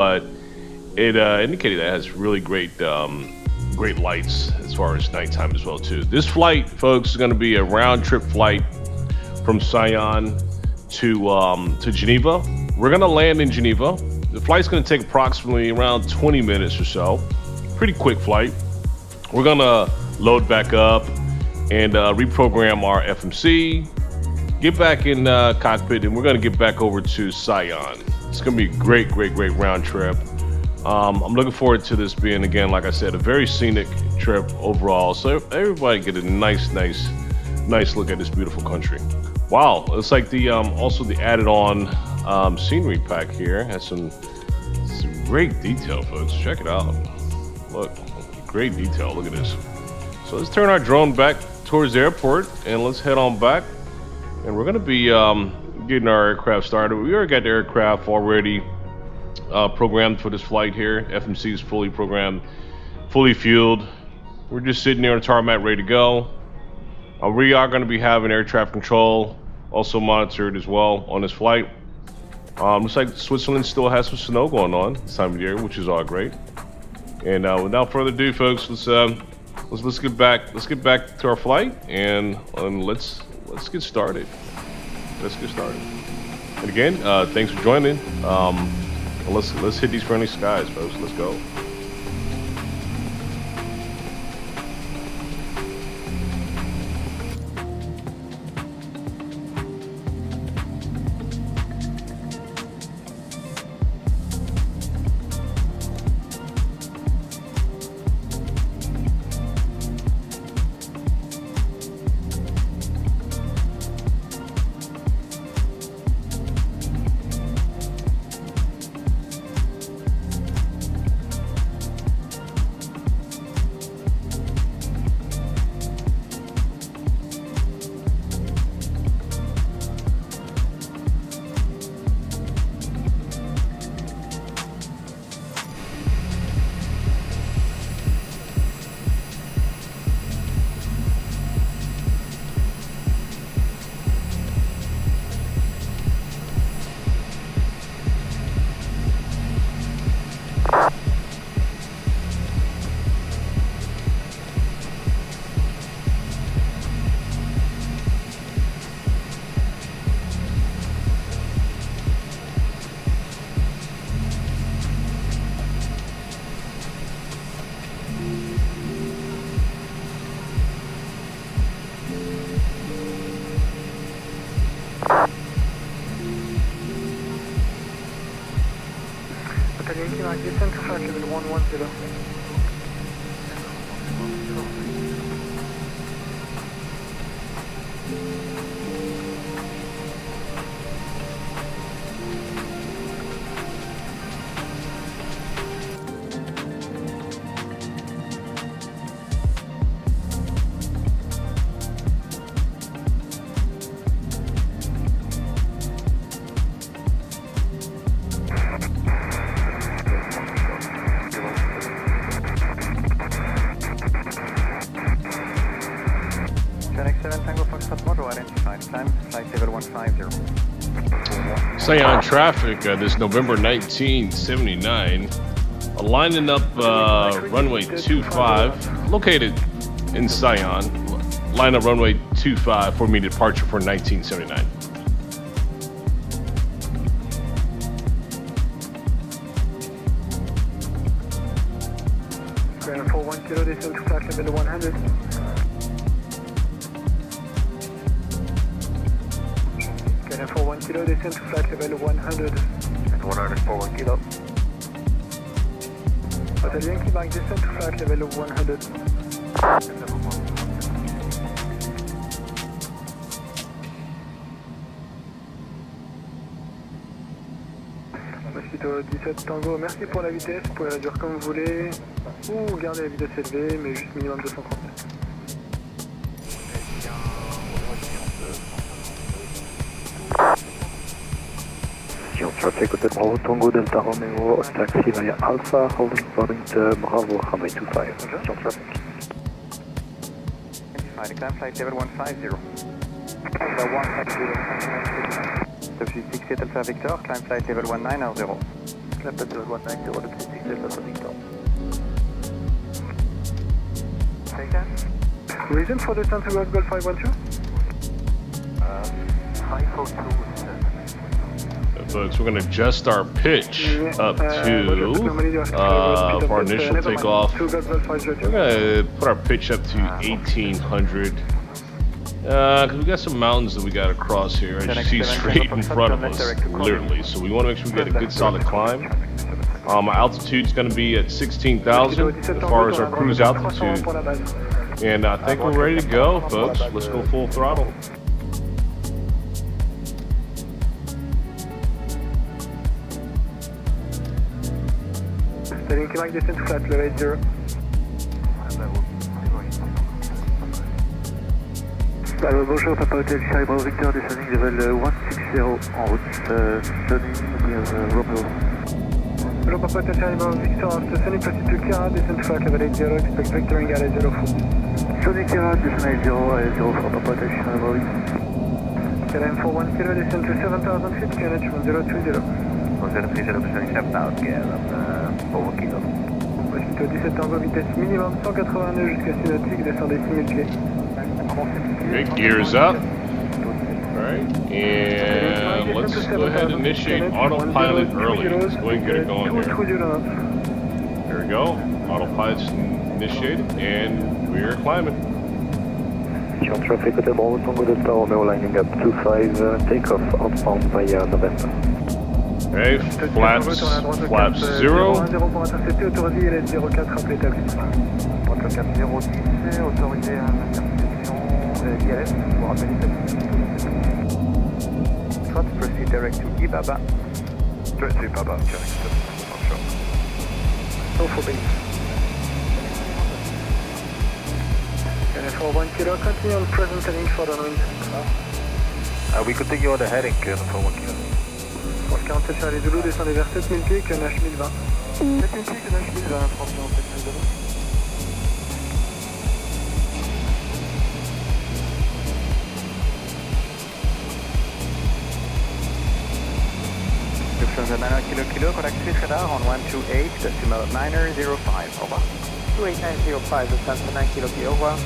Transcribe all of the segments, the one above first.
but it indicated that it has really great great lights as far as nighttime as well too. This flight, folks, is going to be a round trip flight from Sion to Geneva. We're going to land in Geneva. The flight's going to take approximately around 20 minutes or so. Pretty quick flight. We're going to load back up and reprogram our FMC, get back in cockpit, and we're going to get back over to Sion. It's going to be a great round trip. I'm looking forward to this being, again, like I said, a very scenic trip overall. So everybody get a nice look at this beautiful country. Wow, it's like the also the added on scenery pack here has some great detail, folks. Check it out. Look, great detail. Look at this. So let's turn our drone back towards the airport and let's head on back. And we're going to be getting our aircraft started. We already got the aircraft already programmed for this flight here. FMC is fully programmed, fully fueled. We're just sitting there on the tarmac ready to go. We are going to be having air traffic control also monitored as well on this flight. Looks like Switzerland still has some snow going on this time of the year, which is all great. And without further ado, folks, let's get back to our flight and let's get started. Let's get started. And again, thanks for joining. Let's hit these friendly skies, folks. Let's go. Descend to flight level 110. Sion traffic this November 1979, lining up runway 25, located in Sion. Line up runway 25 for immediate departure for 1979. Ground 41 kilo, descend to flight level 100. Ground 41 kilo, descend to flight level 100. And 141 kilo. Hotel Yankee Mike, descend to flight level 100. Mosquito 17 Tango, merci pour la vitesse, vous pouvez réduire comme vous voulez, ou garder la vitesse élevée, mais juste minimum 230. Sion traffic Hotel Bravo Tango Delta Romeo, taxi via Alpha, holding point Bravo, runway 25. Sion traffic. Climb flight level 150. Subsea 6 Alpha Victor, climb flight level 190. Lambda 190 to 36 Delta Sonic Tom. Take that. Reason for descent towards Golf 512? 542 Folks, we're going to adjust our pitch up to for our initial takeoff. We're going to put our pitch up to 1800 because we got some mountains that we got to cross here, as you see straight in front of us, literally. So we want to make sure we get a good solid climb. Our altitude is going to be at 16,000 as far as our cruise altitude, and I think we're ready to go, folks. Let's go full throttle. Setting T-Mac descent to flat, level 80. Alors bonjour, Papa Hotel Charlie Bravo Victor, descending level 160 en route, Sony Romeo. Hello, Papa Hotel Charlie Bravo Victor, Sony proceed to Kira, descent to flat, level 80, expect vectoring at 04. Sony Kira, descend at 04, Papa Hotel Charlie Bravo Victor. KLM 41 kilo, descent to 7,000 feet, QNH 1020. 1030, descending 7,000, KLM 4 kilo. Mosquito 17 Tango, vitesse minimum 182 jusqu'à 6 nautiques, descendez 6000 pieds. Okay, gears up. Alright, and let's go ahead and initiate autopilot early. Let's go ahead and get it going here. There we go. Autopilot's initiated, and we're climbing. Sion traffic Hotel Bravo Tango Delta Romeo lining up 25, takeoff outbound via November. Okay, flaps 0. 0 pour intercepter, autorisé, il est 04, rappelez établi. 44010, autorisé à l'interception ILS, pour rappel établi. Proceed direct to EBABA. Direct to EBABA, carrying 7 offshore. So for base. KLM 41 kilo, continue on present heading for downwind. We continue on the heading, for 1 kilo. Pour 47 Charlie Zulu, descendez vers 7000 pieds, QNH 1020. 7000 pieds, QNH 1020, attention, 7000 pieds. Lufthansa 90 kilo, contact Swiss radar on 128, decimal 905, au revoir. 28905, Lufthansa 9 kilo, au revoir.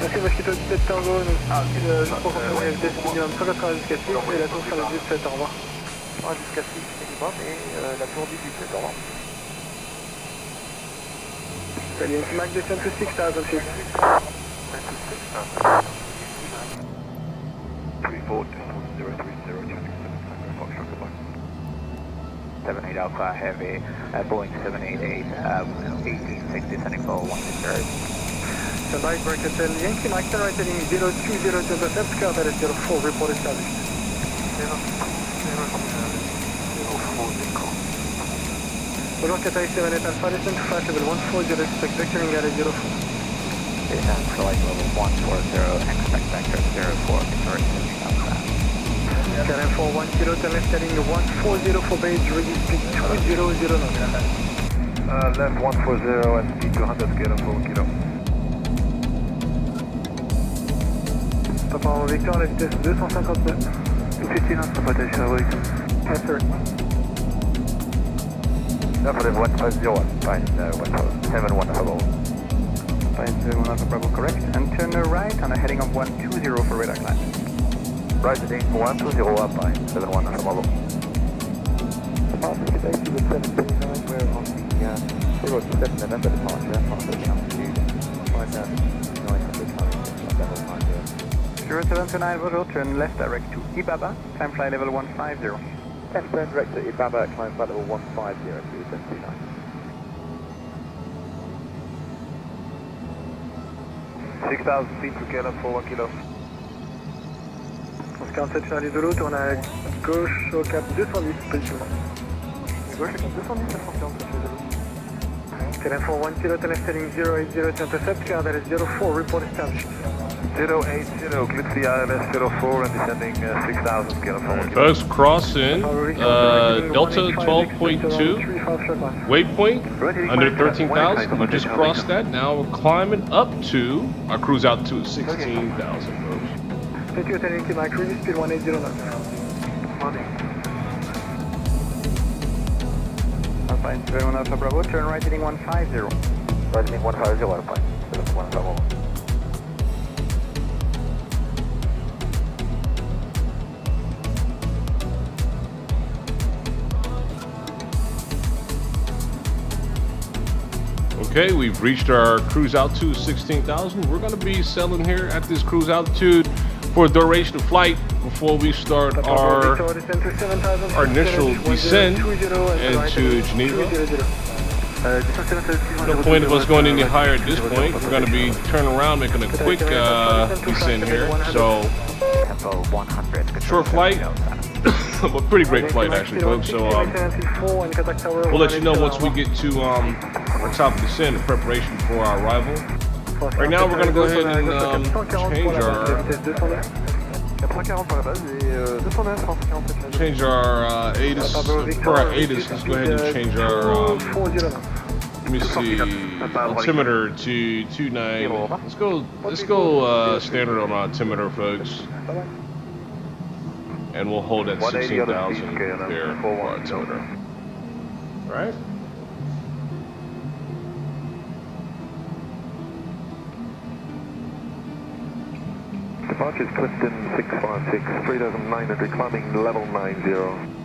Merci Mosquito 17 Tango, juste pour confirmer, vitesse minimum 180 jusqu'à 6 et la tour sur le 17, au revoir. Jusqu'à 6 minimum et la tour du 17, au revoir. Italian T-Mac descend to 6,000 feet. 78 Alpha Heavy, Boeing 788, 1860, descending for 160. Standby break hotel, Yankee Mike, turn right heading 020 to the left, car that is 04, report established. 04. Bonjour, Cathay 7 Alpha, descend to flight level 140, expect vectoring at 04. Descend flight level 140, expect vector 04, convert to Alpha. KLM 41 kilo, turn left heading 140 for base, ready speed 200 knots. Left 140 and speed 200, KLM 4 kilo. Papa Bravo Victor, la vitesse 259. 259, Papa Hotel Charlie Bravo. Yes sir. Left 150, fine, 71, hello. Flight 71 Bravo, correct. And turn right on a heading of 120 for radar climb. Right heading 120 up by 71, hello. Departure today to the 739, we're on the 07 November departure, after the altitude, 5,900 level 50. 0729, bonjour, turn left direct to EBABA, climb flight level 150. 10 turn direct to EBABA, climb flight level 150 to 729. 6,000 feet to KLM for 1 kilo. 47 Charlie Zulu, tourne à gauche au cap 210, positionnement. Gauche au cap 210, 747 Charlie Zulu. KLM 41 kilo, turn left heading 080 to intercept, car that is 04, report established. 080, clear to the ILS 04 and descending 6,000 KLM for 1 kilo. Folks, cross in Delta 12.2 waypoint under 13,000. We just crossed that. Now we're climbing up to our cruise altitude 16,000, folks. Thank you, attending to my cruise speed 1809. Alpha Inch 1 Alpha Bravo, turn right heading 150. Right heading 150, Alpha Inch 1 Bravo. Okay, we've reached our cruise altitude 16,000. We're going to be settling here at this cruise altitude for a duration of flight before we start our initial descent into Geneva. No point of us going any higher at this point. We're going to be turning around, making a quick descent here. So, Tempo 100. short flight, but pretty great flight actually, folks. So we'll let you know once we get to our top of descent in preparation for our arrival. Right now, we're going to go ahead and change our ATIS. For our ATIS, let's go ahead and change our, let me see, altimeter to 29. Let's go standard on altimeter, folks. And we'll hold at 16,000 there for our altimeter. All right? Departure is Clifton 656, 3,900, climbing level 90.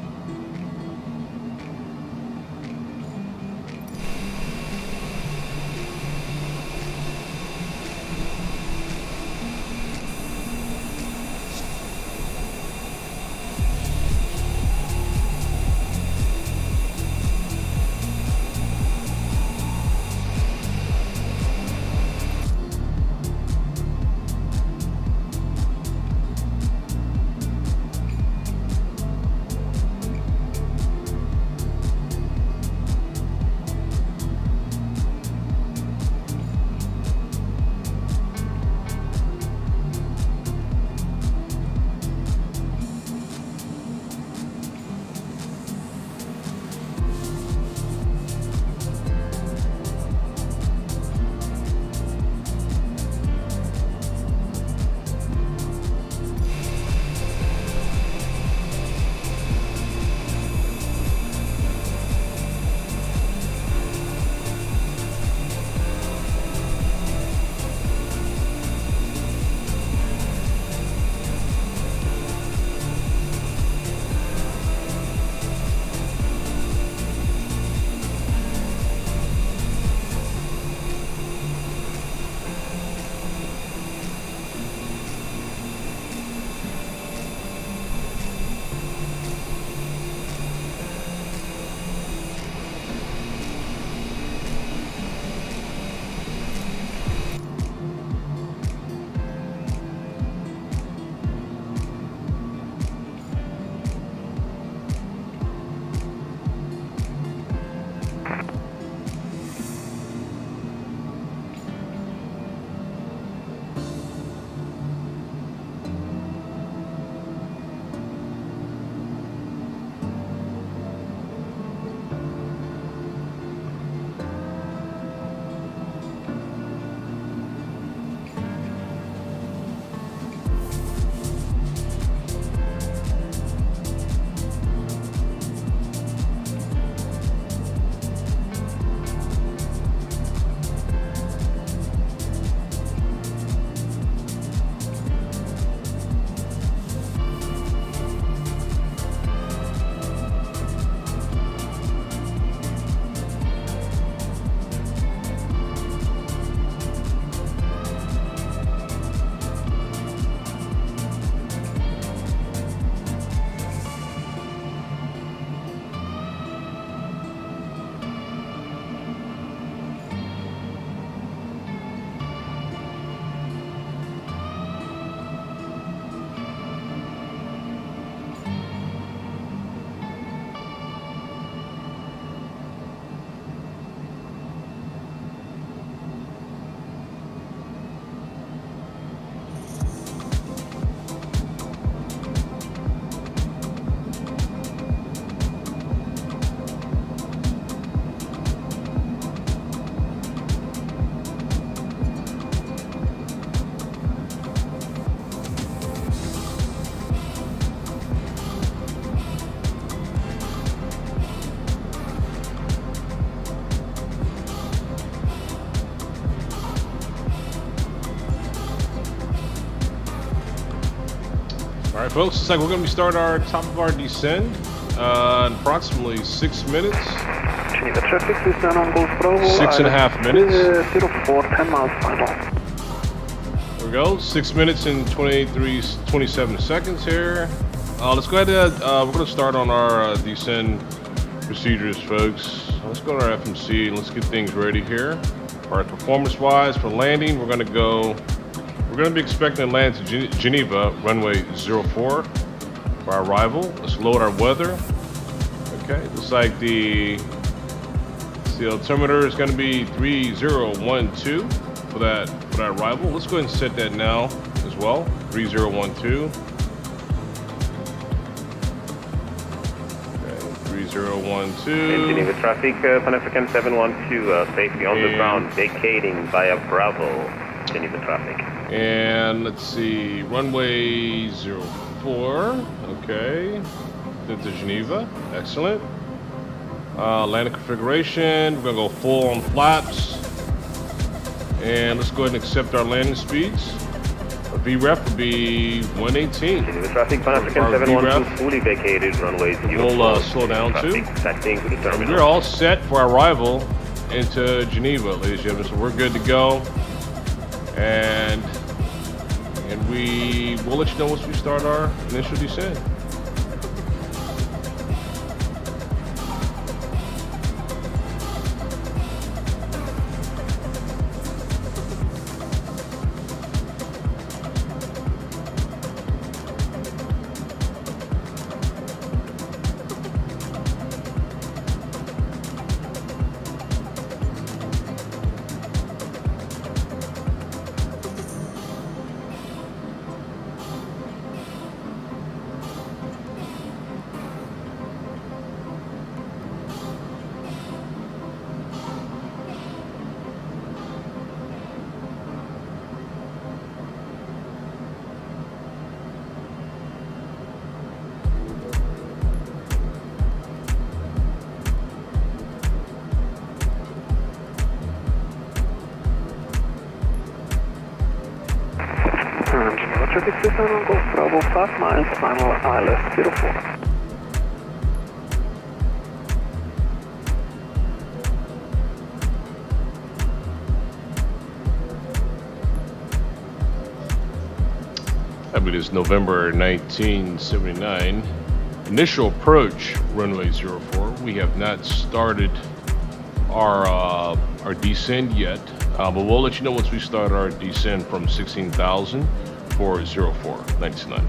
All right, folks, looks like we're going to be starting our top of our descent in approximately 6 minutes. Geneva traffic, Cessna on Golf Bravo. 6.5 minutes. 04, 10 miles final. There we go, 6 minutes and 27 seconds here. Let's go ahead and we're going to start on our descent procedures, folks. Let's go to our FMC and let's get things ready here. All right, performance-wise for landing, we're going to be expecting to land to Geneva, runway 04 for our arrival. Let's load our weather. Okay, looks like the altimeter is going to be 3012 for that arrival. Let's go ahead and set that now as well. 3012. Okay, 3012. Geneva traffic, Pan African 712, safety on the ground, vacating via Bravo. Geneva traffic. And let's see, runway 04. Okay, into Geneva. Excellent. Landing configuration, we're gonna go full on flaps. And let's go ahead and accept our landing speeds. Our VREF will be 118. Geneva traffic, Pan African 712 fully vacated, runway 04. We'll slow down too. Taxiing to the terminal. We're all set for our arrival into Geneva, ladies and gentlemen, so we're good to go. And we will let you know once we start our initial descent. Geneva traffic, Cessna on Golf Bravo, 5 miles final, ILS 04. I believe it's November 1979. Initial approach, runway 04. We have not started our descent yet, but we'll let you know once we start our descent from 16,000 for 04, 99.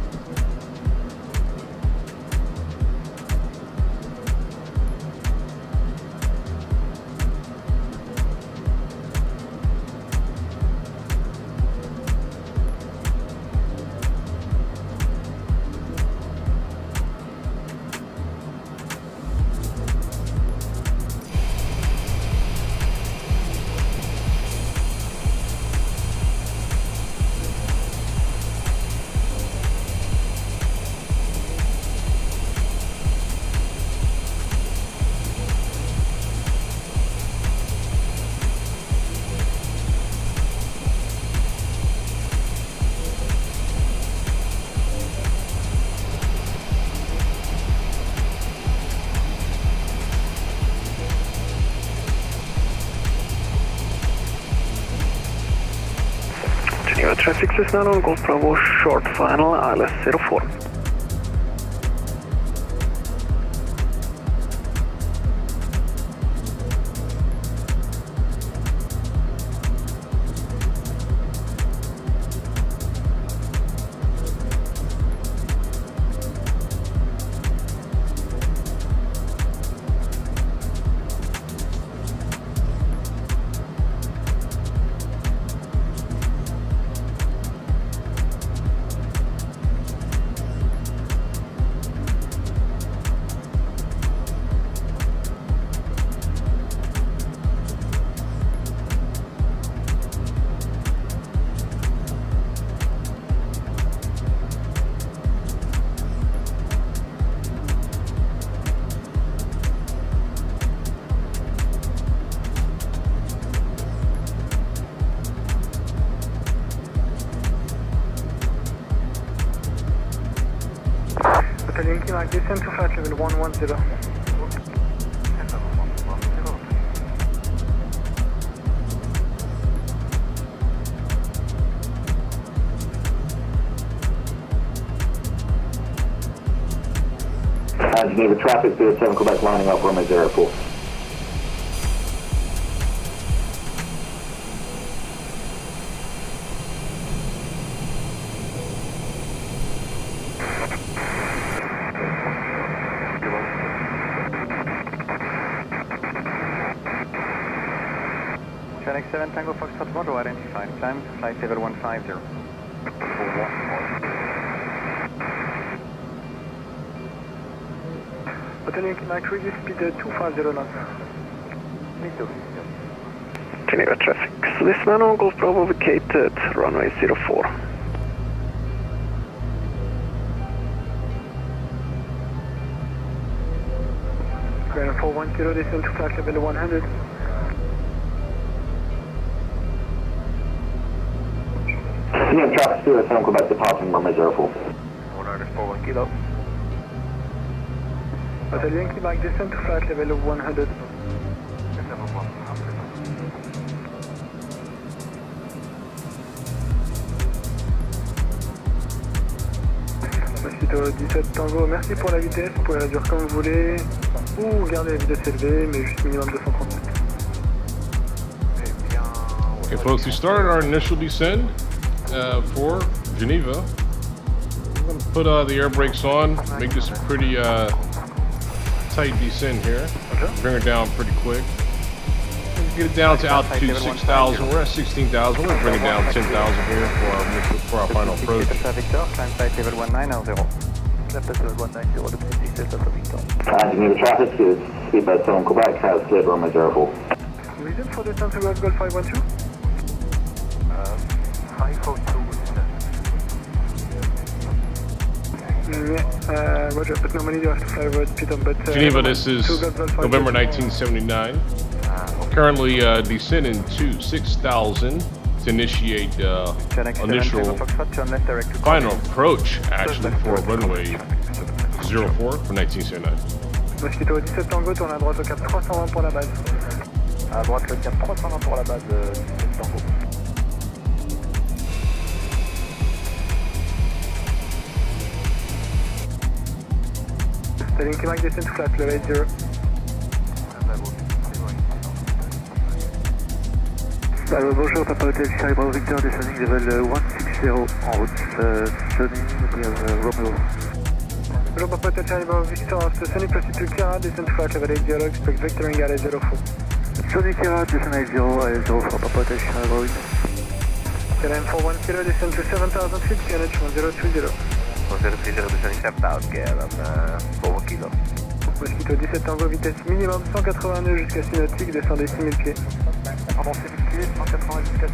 Geneva traffic, Cessna on Golf Bravo, short final, ILS 04. Hotel Yankee Mike, descend to flight level 110. Geneva traffic, 07 Quebec lining up runway 04. Geneva 7 Tango Foxtrot Modo identified. Climb to flight level 150. Hotel Yankee Mike, reduce speed 250 knots. Geneva traffic, Cessna Golf Bravo vacated, runway 04. Grand 410, descend to flight level 100. Sion traffic, 07 Quebec departing runway 04. Order 41 kilo. Hotel Yankee Mike, descend to flight level 100. Mosquito 17 Tango, merci pour la vitesse, vous pouvez réduire comme vous voulez, ou garder la vitesse élevée, mais juste minimum 230 mètres. Okay, folks, we started our initial descent for Geneva. We're going to put the air brakes on, make this a pretty tight descent here. Bring her down pretty quick. Get it down to altitude 6,000. We're at 16,000. We're going to bring it down 10,000 here for our final approach. Victor, climb flight level 190. Climb flight level 190, depuis 17 à Victor. Geneva traffic, speedbird 7 Quebec has cleared runway 04. Reason for the descent towards Golf 512? 502. Roger, but normally you have to fly over speed on, but... Geneva, this is November 1979. Currently descending to 6,000 to initiate initial final approach, actually, for runway 04 for 1979. Mosquito 17 Tango, tourne à droite au cap 320 pour la base. À droite le cap 320 pour la base 17 Tango. Hotel Yankee Mike, descend to flight level 80. Bonjour, Papa Hotel Charlie Bravo Victor, descending level 160 en route, Sony, we have Romeo. Bonjour, Papa Hotel Charlie Bravo Victor, Sony proceed to Kira, descend to flight level 80, expect vectoring at 04. Sony Kira, descend at 04, Papa Hotel Charlie Bravo Victor. KLM 41 kilo, descend to 7,000 feet, QNH 1030. 1030, descending 7,000, KLM 4 kilo. Mosquito 17 Tango, vitesse minimum 180 nœuds jusqu'à 6 nautiques, descendez 6000 pieds. Pardon, 6000 pieds, 180 jusqu'à 6.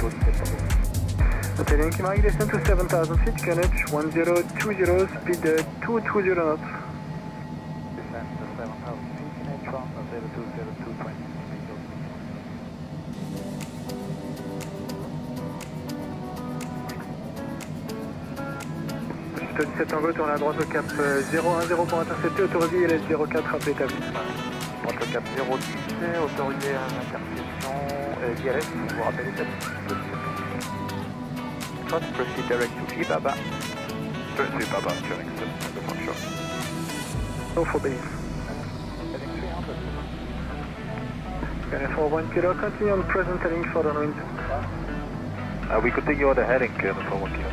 Mosquito 17 Tango. Hotel Yankee Mike, descend to 7,000 feet, QNH 1020, speed 220 knots. Descend to 7,000 feet, QNH 1020, 220. Mosquito 17 Tango, tourne à droite au cap 010 pour intercepter, autorisé ILS 04, rappel établi. Droite le cap 010, autorisé à l'interception, ILS, vous rappelez établi. First, proceed direct to EBABA. Direct to EBABA, turning to the front shore. Go for base. Heading 300. KLM 41 kilo, continue on present heading for downwind. We continue on the heading, KLM 41 kilo.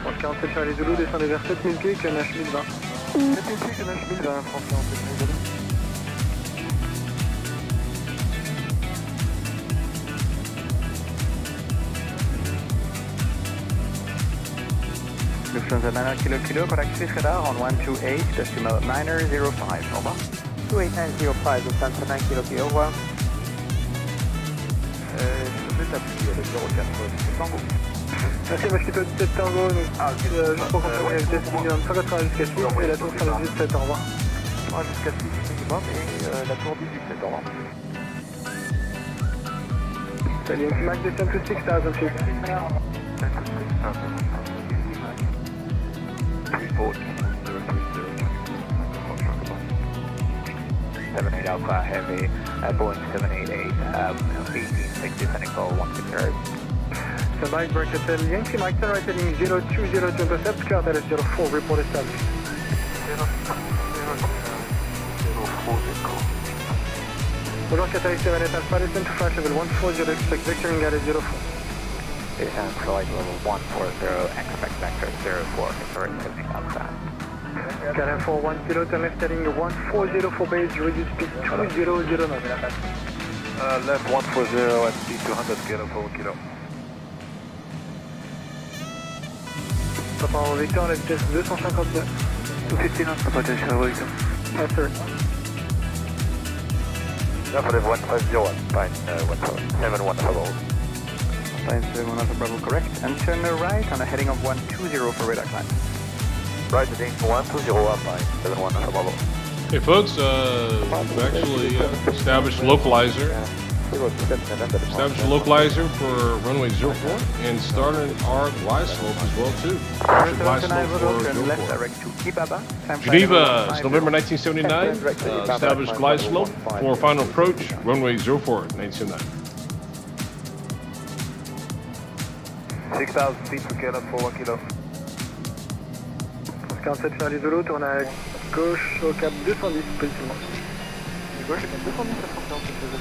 47 Charlie Zulu, descendez vers 7000 pieds, QNH 1020. 7000 pieds, QNH 1020, France 47 Zulu. Lufthansa 90 kilo, contact Swiss radar on 128, decimal 905, au revoir. 28905, Lufthansa 90 kilo, au revoir. Je vais t'appuyer le 04, Tango. Merci Mosquito 17 Tango, juste pour confirmer la vitesse minimum 180 jusqu'à 6 et la tour sur le 17, au revoir. Jusqu'à 6 minimum et la tour 18, au revoir. Hotel Yankee Mike, descend to 6,000 feet. Report, 78 Alpha Heavy, Boeing 788, 1860, sending for 160. So Mike Hotel Yankee Mike, turn right heading 020 to intercept, clear that is 04, report established. 04. Bonjour Citation Latitude Alpha, descend to flight level 140, expect vectoring at 04. Descend flight level 140, expect vector 04, sorry, 70 Alpha. Canada 41 kilo, turn left heading 140 for base, reduce speed 200 knots. Left 140 and speed 200 kilo for 1 kilo. Papa Victor, let's just 252. 250 knots, Papa Joshua Victor. Yes sir. Level 150, fine, 710 hold. Fine, 7 Alpha Bravo, correct. And turn right on a heading of 120 for radar climb. Right heading 120 up, fine, 710 Bravo. Hey folks, we've actually established localizer. Established a localizer for runway 04 and started our glide slope as well too. Glide slope for 04. Geneva, it's November 1979. Established glide slope for final approach, runway 04, 1979. 6,000 feet per kilo for 1 kilo. 47 Charlie Zulu, tourne à gauche au cap 210, positionnement. Gauche, cap 210, 740,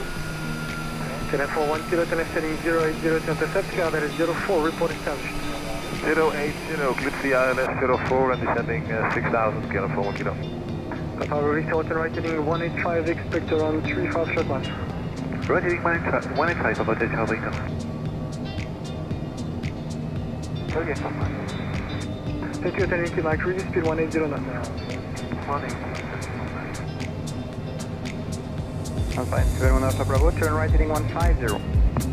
Canada 41 kilo, turn left heading 080 to intercept, clear that is 04, report established. 080, Glitzy ILS 04 and descending 6,000 kilo for 1 kilo. Papa Victor, turn right heading 185, expect around 35 short miles. Right heading 185, Papa Joshua Victor. Okay, Thank you, Hotel Mike, reduce speed 180 knots. morning. Alpine, 7 Alpha Bravo, turn right heading 150.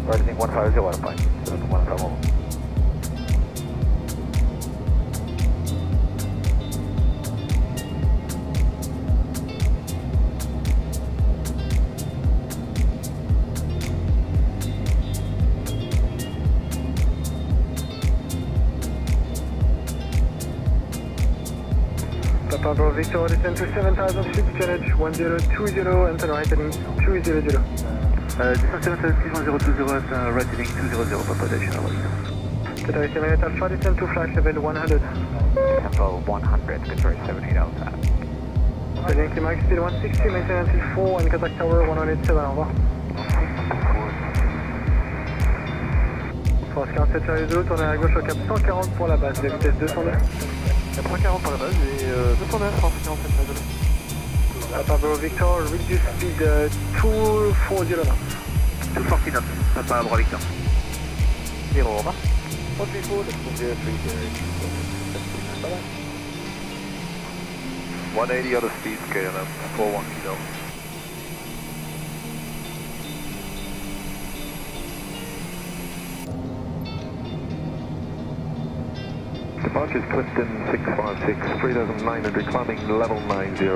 Right heading 150, Alpine, 710 Bravo. Papa Bravo Victor, descend to 7,000 feet, challenge 1020, and turn right heading 200. Descend 7,000 1020 right heading 200, Papa Joshua Victor. Citation Latitude Alpha, descend to flight level 100. Tempo 100, control 78 Alpha. Hotel Yankee Mike, speed 160, maintain until 4, and contact tower 187, au revoir. France 47 Charlie Zulu, tournez à gauche au cap 140 pour la base, de vitesse 209. 140 pour la base et 209 France 47 Charlie Zulu. Papa Bravo Victor, reduce speed 240 knots. 240 knots, Papa Bravo Victor. 0, au revoir. 180 auto speed KLM for 1 kilo. Departure is Clifton 656, 3,900, climbing level 90.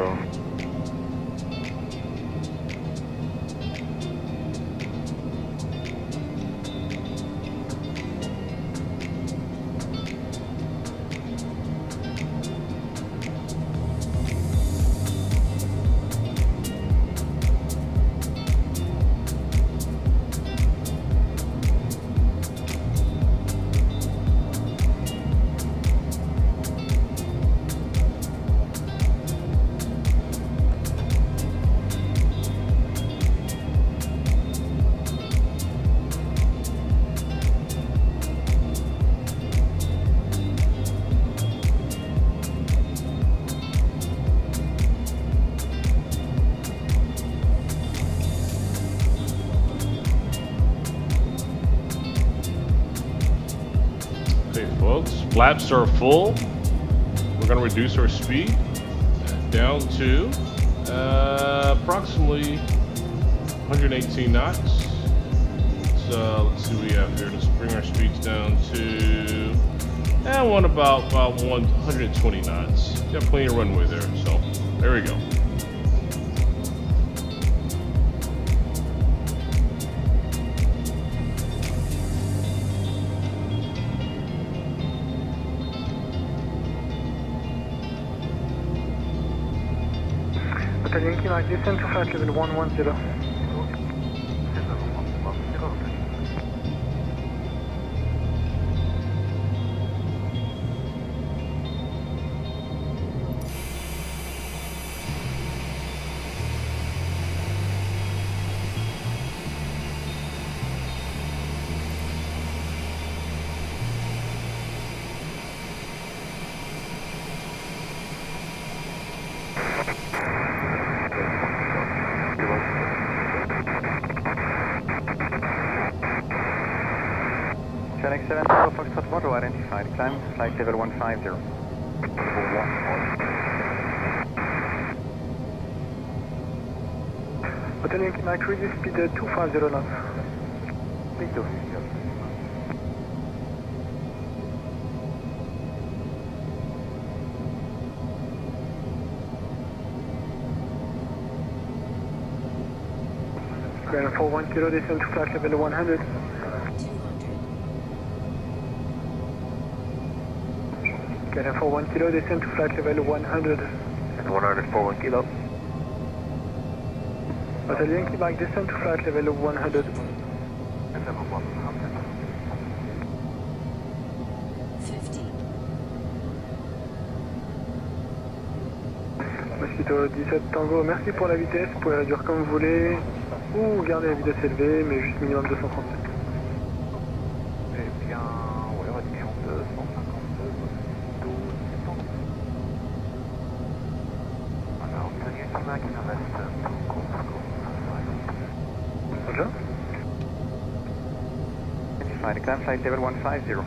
Okay, folks, flaps are full. We're going to reduce our speed down to approximately 118 knots. So let's see what we have here. Let's bring our speeds down to about 120 knots. Got plenty of runway there, so there we go. Hotel Yankee Mike, descend to flight level 110. Channel 700 Foxtrot Moto identified. Climb flight level 150. Hotel Yankee Mike, reduce speed 250 knots. Speed 250. Grand 41 kilo, descend to flight level 100. Grand 41 kilo, descend to flight level 100. And 141 kilo. Hotel Yankee Mike, descend to flight level 100. Mosquito 17 Tango, merci pour la vitesse, vous pouvez réduire comme vous voulez, ou garder la vitesse élevée, mais juste minimum 237. Eh bien, ouais, réduction de 152, Mosquito 17 ans. Alors, Hotel Yankee Mike, il en reste Roger. Identified. Climb flight level 150.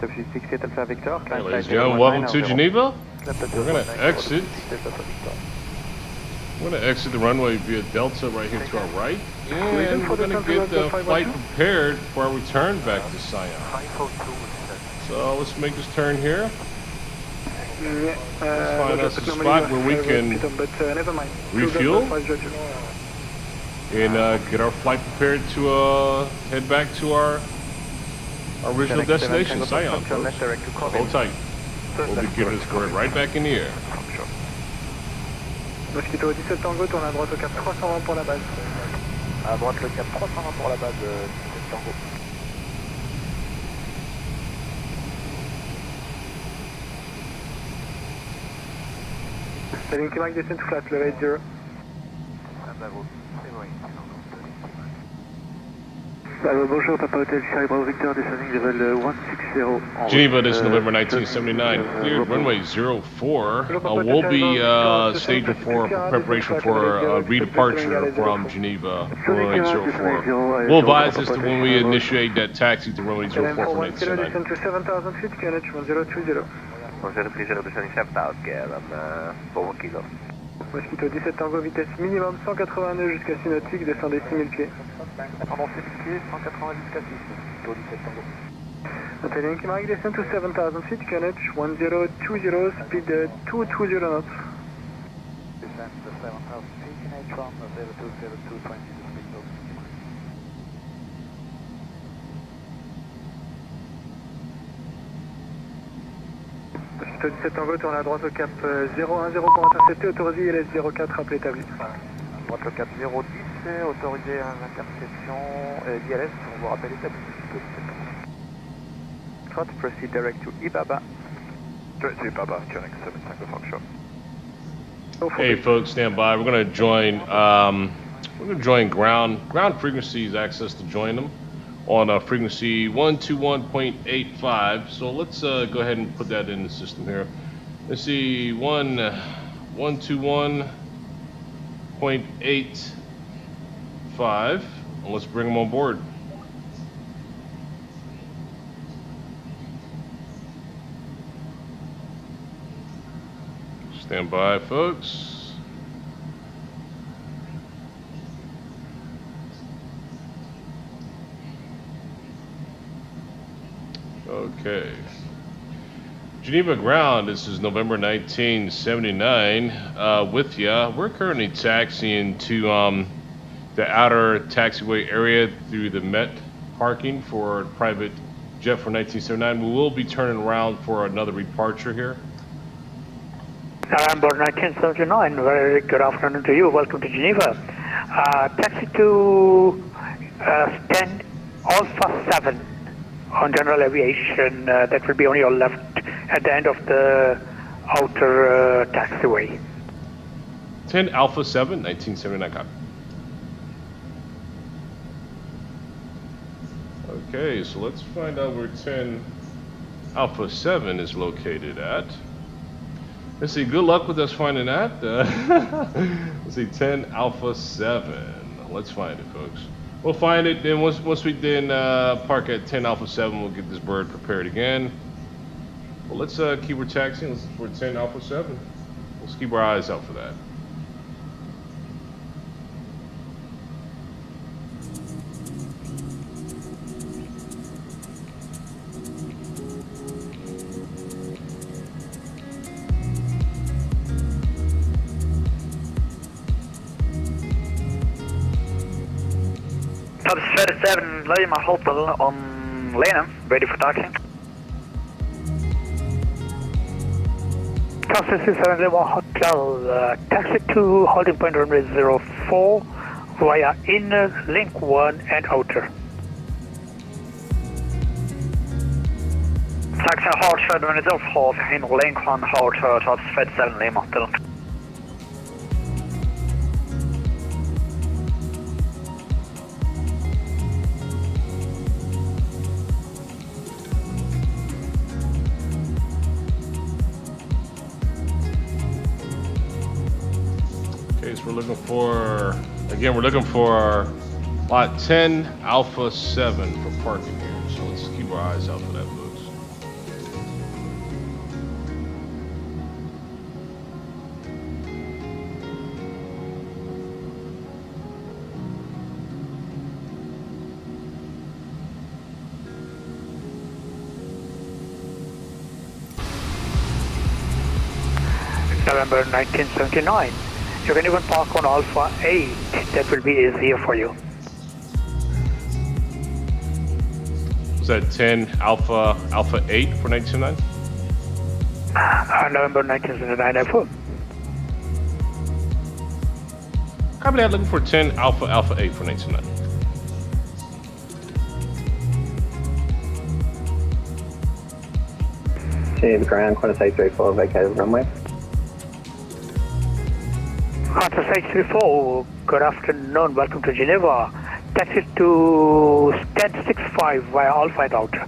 W68 Alpha Victor. Hey, Climb ladies and flight level gentlemen, welcome to 190. Geneva. We're going to exit. We're going to exit the runway via Delta right here to our right. And we're going to get the flight prepared for our return back to Sion. So let's make this turn here. Let's find us a spot where we can refuel and get our flight prepared to head back to our original destination, Sion. Folks. Hold tight. We'll be giving this bird right back in the air. Mosquito 17 Tango, tourne à droite au cap 320 pour la base. À droite le cap 320 pour la base 17 Tango. Yankee Mike, descend to flight level 80. Bonjour, Papa Hotel Charlie Bravo Victor, descending level 160. Geneva, this is November 1979. Cleared runway 04. We'll be staging for preparation for redeparture from Geneva, runway 04. We'll advise as to when we initiate that taxi to runway 04 from 1979. Descend to 7,000 feet, QNH 1020. 1030 descending 7000 Gare, 4 kilo. Mosquito 17 Tango, vitesse minimum 180 nœuds jusqu'à 6 nautiques, descendez 6000 pieds. Pendant 6000 pieds, 190 jusqu'à 6. Mosquito 17 Tango. Hotel Yankee Mike, descend to 7,000 feet, QNH 1020, speed 220 knots. Descend to 7,000 feet, QNH 1020, speed 220. Mosquito 17 Tango, tourne à droite au cap 010 pour intercepter, autorisé ILS 04, rappel établi. Droite le cap 010, autorisé à l'interception d'ILS, on vous rappelle établi. Trot, proceed direct to EBABA. Direct to EBABA, Connect 7 Tango Foxtrot. Hey folks, stand by. We're going to join. We're going to join ground frequencies. Access to join them on frequency 121.85. So let's go ahead and put that in the system here. Let's see, 121.85. And let's bring them on board. Stand by, folks. Okay. Geneva ground, this is November 1979, with ya. We're currently taxiing to the outer taxiway area through the Met parking for private jet for 1979. We will be turning around for another departure here. November 1979, very good afternoon to you. Welcome to Geneva. Taxi to 10 Alpha 7 on general aviation. That will be on your left at the end of the outer taxiway. 10 Alpha 7, 1979 copy. Okay, so let's find out where 10 Alpha 7 is located at. Let's see, good luck with us finding that. Let's see, 10 Alpha 7. Let's find it, folks. We'll find it, then once we park at 10 Alpha 7, we'll get this bird prepared again. Well, let's keep our taxiing for 10 Alpha 7. Let's keep our eyes out for that. Cessna 37 Lima Hotel on Lena, ready for taxi. Cessna 37 Lima Hotel, taxi to holding point runway 04 via inner, link 1 and outer. Taxi Hartford when it's off half in link 1 Hartford, Cessna 37 Lima Hotel. We're looking for, again, we're looking for lot 10 Alpha 7 for parking here. So let's keep our eyes out for that, folks. November 1979. You can even park on Alpha 8, that will be easier for you. Was that 10 Alpha 8 for 1979? November 1979, F4. Copy that, looking for 10 Alpha 8 for 1979. Geneva ground, Qantas 834, vacated runway. Qantas 834, good afternoon, welcome to Geneva. Taxi to 1065 via Alpha and outer.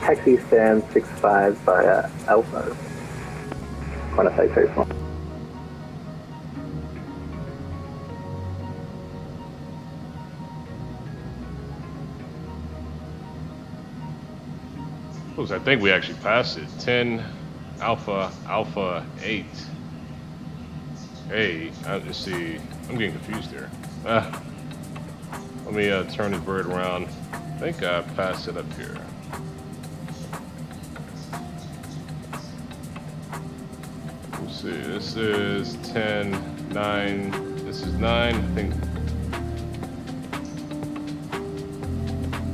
Taxi stand 65 via Alpha. Qantas 834. I think we actually passed it. 10 Alpha 8. Hey, let's see. I'm getting confused here. Let me turn this bird around. I think I passed it up here. Let's see. This is 10, 9. This is 9. I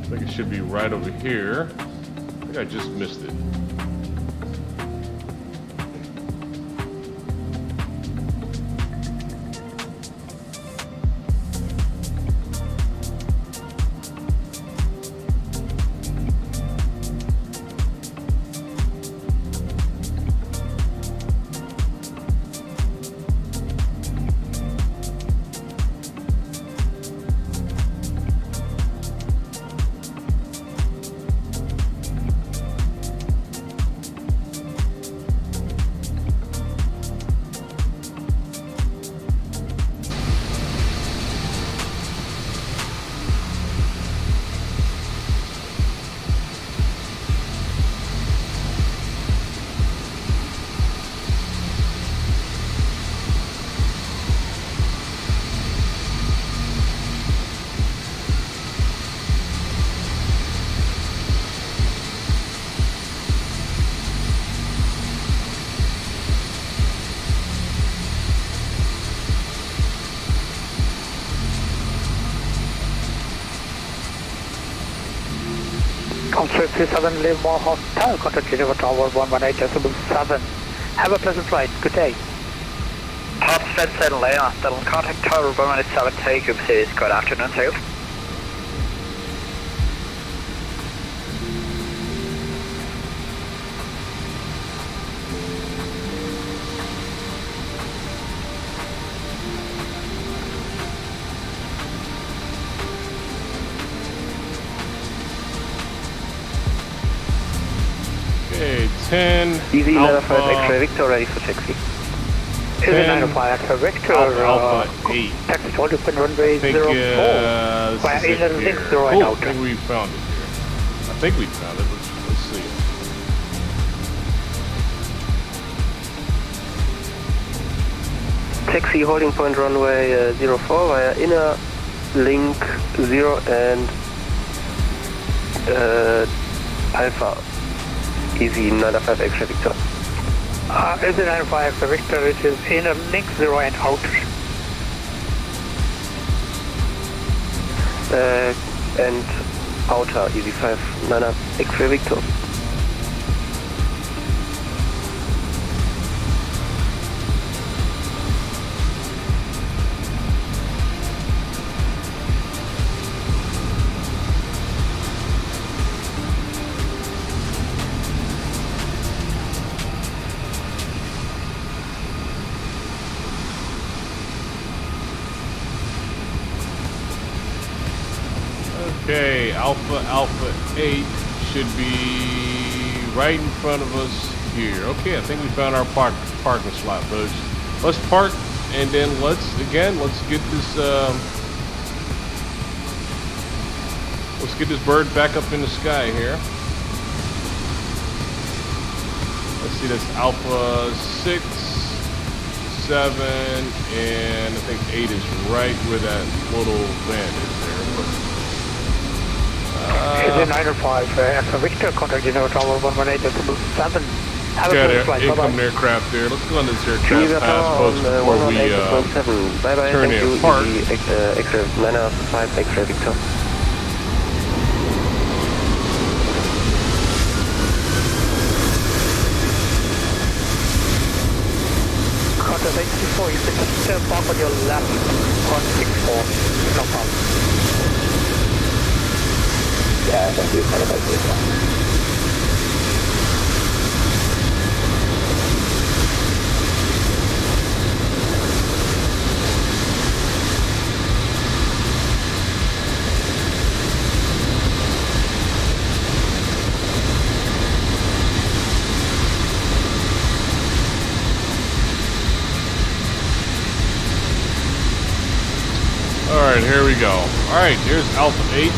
think it should be right over here. I just missed it. Contact C7 Live More Hotel, contact Geneva Tower 118.7. Have a pleasant flight. Good day. Top Fed Leia, that'll contact Tower 117, group says good afternoon to you. Okay, 10. Easy Alpha, 95 X-ray Victor ready for taxi. Is it 905 Alpha Victor? Alpha 8. Taxi to open runway I think 04. this Via is it inner link here. 0 and Oh, I outer. think we found it here. I think we found it. Let's see it. Taxi holding point runway 04 via inner link 0 and Alpha. Easy 95 X-ray Victor. Is it 905 Alpha Victor? It is inner link 0 and outer. And outer Easy 5 Nana X-ray Victor. Okay, Alpha 8 should be right in front of us here. Okay, I think we found our parking slot, folks. Let's park and then let's get this bird back up in the sky here. Let's see, that's Alpha 6, 7, and I think 8 is right where that little van is there. Is it 905 Alpha Victor? Contact Geneva Tower 118.7. Have a Got pleasant an flight. incoming Bye-bye. aircraft there. Let's go on this air Geneva trespass, Tower folks, before we 118.7. Bye bye. turn Thank in you. park. Easy X-ray 905 X-ray Victor. Contact 84. You can just park on your left on 64. No problem. Yeah, thank you. Have a nice day. Alright, here we go. Alright, here's Alpha 8.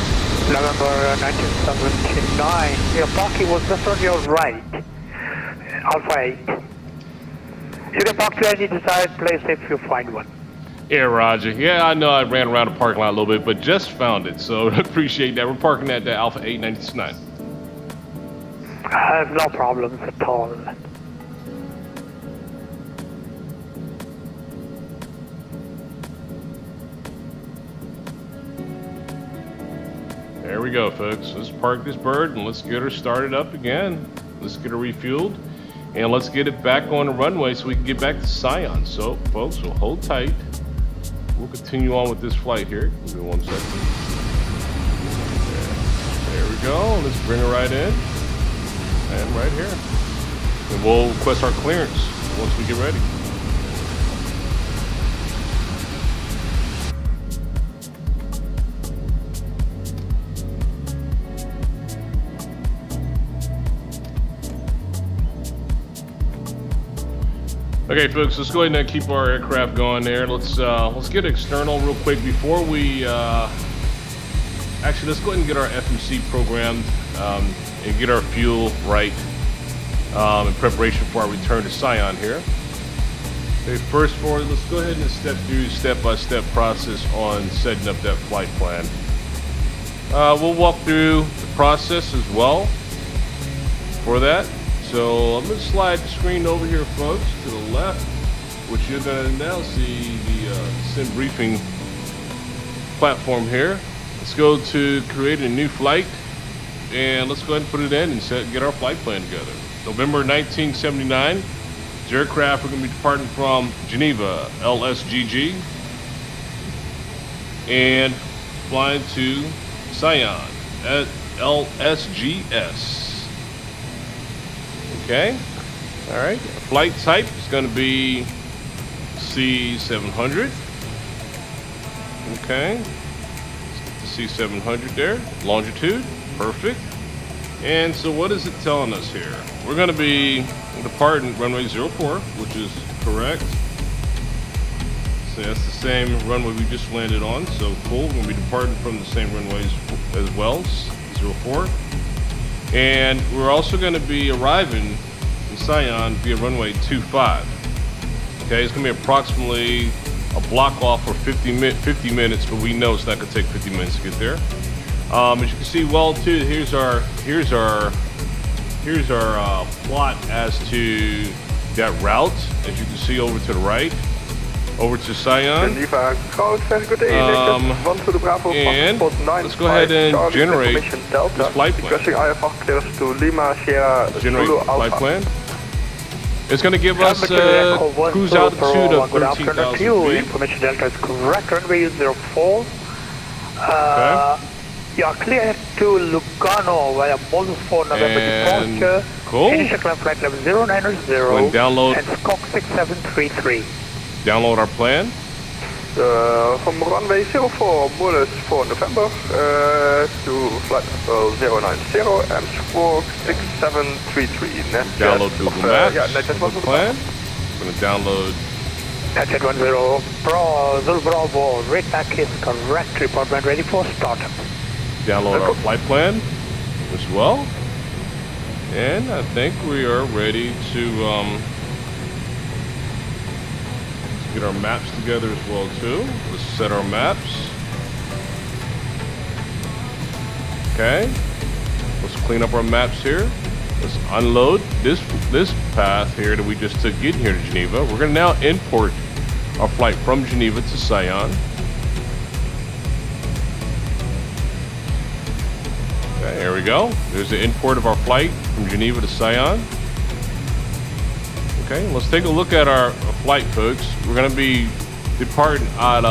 November 1979. Your parking was just on your right. Alpha 8. You can park to any desired place if you find one. Yeah, Roger. Yeah, I know I ran around the parking lot a little bit, but just found it, so appreciate that. We're parking at the Alpha 899. I have no problems at all. There we go, folks. Let's park this bird and let's get her started up again. Let's get her refueled and let's get it back on the runway so we can get back to Sion. So, folks, we'll hold tight. We'll continue on with this flight here. Give me 1 second. There we go. Let's bring her right in. And right here. And we'll request our clearance once we get ready. Okay, folks, let's go ahead and keep our aircraft going there. Let's get external real quick before we actually let's go ahead and get our FMC programmed and get our fuel right in preparation for our return to Sion here. Okay, first for let's go ahead and step through step-by-step process on setting up that flight plan. We'll walk through the process as well for that. So I'm going to slide the screen over here, folks, to the left, which you're going to now see the sim briefing platform here. Let's go to create a new flight. and let's go ahead and put it in and get our flight plan together. November 1979. This aircraft, we're going to be departing from Geneva, LSGG, and flying to Sion at LSGS. Okay. All right. Flight type is going to be C700. Okay. Let's get the C700 there. Longitude. Perfect. And so what is it telling us here? We're going to be departing runway 04, which is correct. So that's the same runway we just landed on. So cool. We're going to be departing from the same runways as well, 04. And we're also going to be arriving in Sion via runway 25. Okay, it's going to be approximately a block off for 50 minutes, but we know it's not going to take 50 minutes to get there. As you can see, well, too, here's our plot as to that route. As you can see over to the right, over to Sion. Geneva, crowd, very good ANHS, 1 to the Bravo, and let's go ahead and generate this flight plan. Requesting IFR clearance to Lima, Sierra, Generate Zulu, flight Alpha. plan. It's going to give us cruise altitude of 13,000 feet. Information Delta is correct. Runway 04. Okay. You are clear to Lugano via Moses 4 November departure. Cool. Initial climb flight level 090 and download and Skok 6733. Download our plan. From runway 04, Moses 4 November to flight level 090 and Squawk 6733. Download Google Maps. Yeah, NetJet the plan. I'm going to download. NetJet 10 Zulu Bravo. Rate back is correct. Report when ready for startup. Download our flight plan as well. And I think we are ready to get our maps together as well too. Let's set our maps. Okay. Let's clean up our maps here. Let's unload this path here that we just took getting here to Geneva. We're going to now import our flight from Geneva to Sion. Okay, there we go. There's the import of our flight from Geneva to Sion. Okay, let's take a look at our flight, folks. We're going to be departing at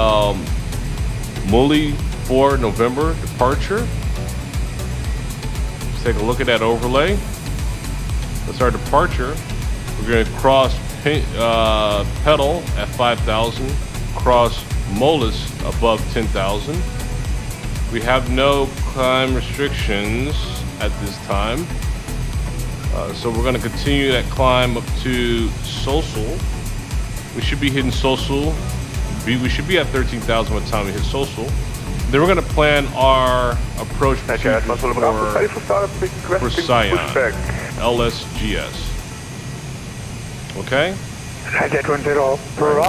Muli 4 November departure. Let's take a look at that overlay. That's our departure. We're going to cross Petal at 5,000, cross Molus above 10,000. We have no climb restrictions at this time. So we're going to continue that climb up to Sosul. We should be hitting Sosul. We should be at 13,000 by the time we hit Sosul. Then we're going to plan our approach for Sion, LSGS. Okay?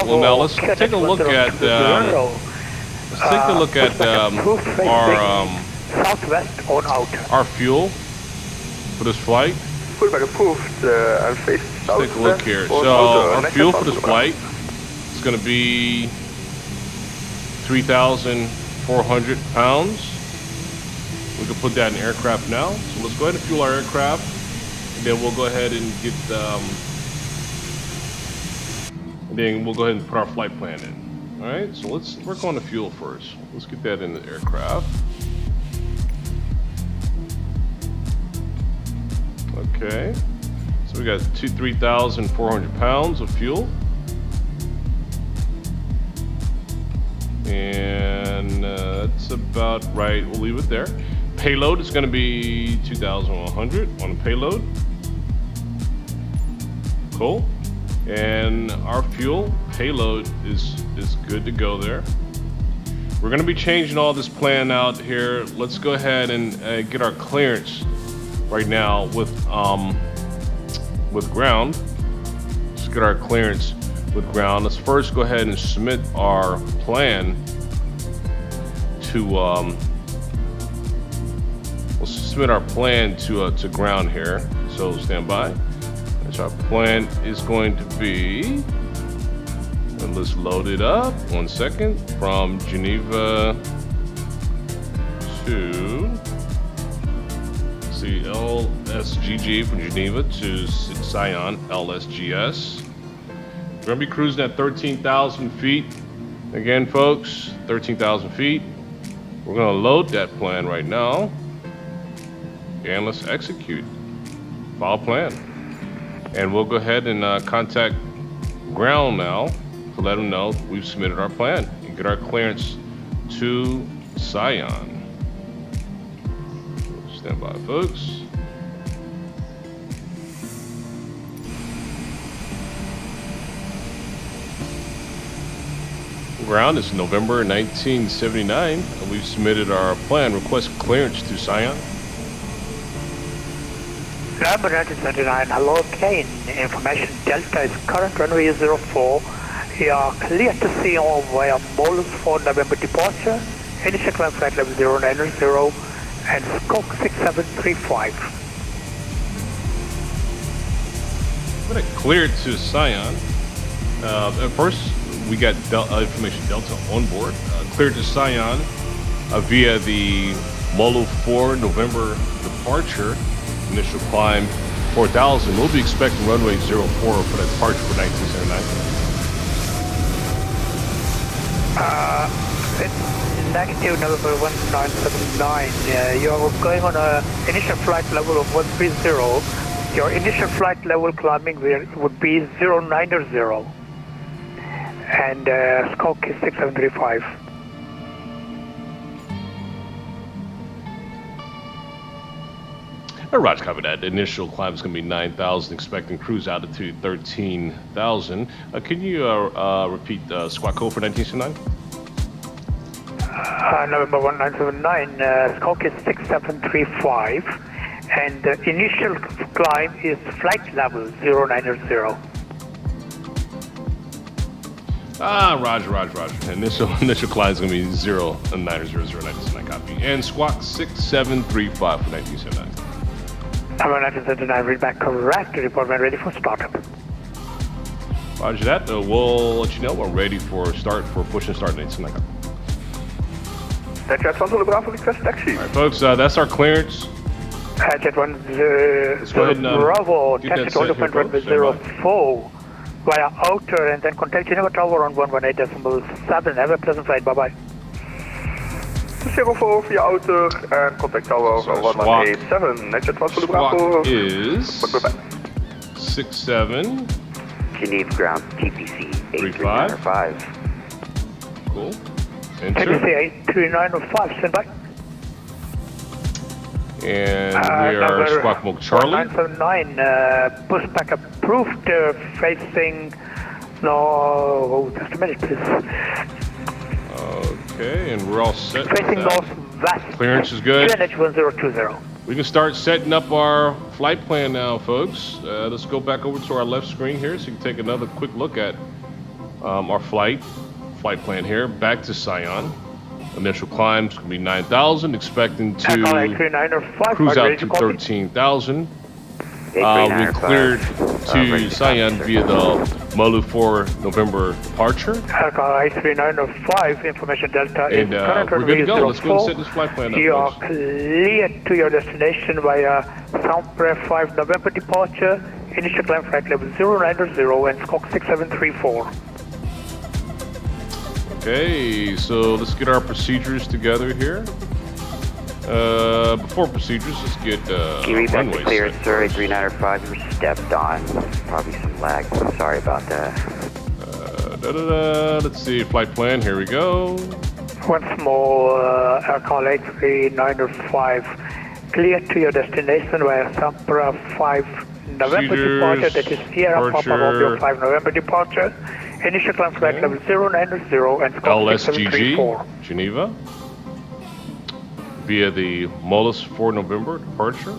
Well, now let's take a look at southwest on out. Our fuel for this flight. Fullback approved and face south. Let's take a look here. So our fuel for this flight is going to be 3,400 pounds. We can put that in aircraft now. So let's go ahead and fuel our aircraft, and then we'll go ahead and get put our flight plan in. All right. So let's work on the fuel first. Let's get that in the aircraft. Okay, so we got 3,400 pounds of fuel, and that's about right. We'll leave it there. Payload is going to be 2,100 on the payload. Cool. And our fuel payload is good to go there. We're going to be changing all this plan out here. Let's go ahead and get our clearance right now with ground. Let's get our clearance with ground. Let's first go ahead and submit our plan to let's submit our plan to ground here. So stand by. So our plan is going to be, and let's load it up. 1 second. From Geneva to let's see, LSGG from Geneva to Sion, LSGS. We're gonna be cruising at 13,000 feet. Again, folks, 13,000 feet. We're gonna load that plan right now. And let's execute. File plan. And we'll go ahead and contact ground now to let them know we've submitted our plan and get our clearance to Sion. Stand by, folks. Ground is November 1979, and we've submitted our plan. Request clearance to Sion. November 1979, hello plane. Information Delta is current runway 04. You are clear to Sion via Molus for November departure. Initial climb flight level 090 and scope 6735. I'm gonna clear it to Sion. At first, we got information Delta on board. Cleared to Sion via the Molu 4 November departure. Initial climb 4,000. We'll be expecting runway 04 for that departure for 1979. It's negative November 1979. You're going on a initial flight level of 130. Your initial flight level climbing would be 090. And scope is 6735. Roger, copy that. The initial climb is going to be 9,000, expecting cruise altitude 13,000. Can you repeat squawk code for 1979? November 1979, scope is 6735. And the initial climb is flight level 090. Roger. Initial climb is going to be 0900929 copy. And squawk 6735 for 1979. Number 1979, read back correct. Report when ready for startup. Roger that. We'll let you know when we're ready for push and start 1979 copy. Jet 1 Zulu Bravo, request taxi. All right, folks, that's our clearance. Jet 1 Let's go ahead and Bravo, get that taxi set to here, runway folks. 04 via outer and then contact Geneva Tower on 118.7. Have a pleasant flight. Bye-bye. 04 via outer and contact tower So 1187. Jet 1 Zulu Bravo. Squawk is Bye-bye. 67. Geneva ground, TPC 35. 8395. Cool. TPC Enter. 83905, stand by. And we are squawk mode Charlie. 979, pushback approved, facing, no, just a minute please. Okay, and we're all set. with Facing that. northwest. Clearance is good. QNH 1020. We can start setting up our flight plan now, folks. Let's go back over to our left screen here so you can take another quick look at our flight plan here. Back to Sion. Initial climb's going to be 9,000, expecting to cruise out to 13,000. We cleared to Sion via the Molu 4 November departure. Alcohol 83905, information Delta And is current we're good to go. runway Let's go and set this flight plan up, You are folks. cleared to your destination via Soundpress 5 November departure. Initial climb flight level 090 and squawk 6734. Okay, so let's get our procedures together here. Before procedures, let's get Can you read back runway to clearance, set sir? first. 8395, you were stepped on. Probably some lag. Sorry about that. Let's see, flight plan, here we go. Once more, Alcohol 83905, clear to your destination via Sampra 5 November Procedures, departure, that is Sierra Papa departure. Romeo 5 November departure. Initial climb flight Okay. level 090 and squawk LSGG, 6734. Geneva, via the Molus 4 November departure.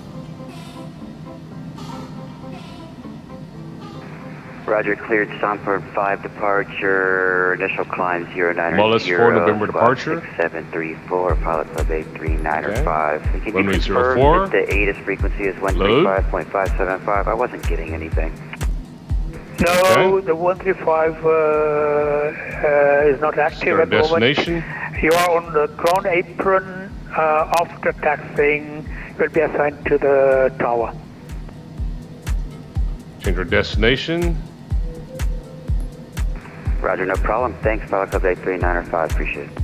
Roger, cleared Sanford 5 departure. Initial climb 090. Molus 4 November squawk departure. 6734, pilot sub 83905. Can you Runway confirm 04. that the ATIS frequency is 135.575? I wasn't getting anything. No, Okay. the 135 is not active Our at the moment. destination. You are on the ground apron after taxiing. will be assigned to the tower. Change our destination. Roger, no problem. Thanks, Pilot Club 83905. Appreciate it.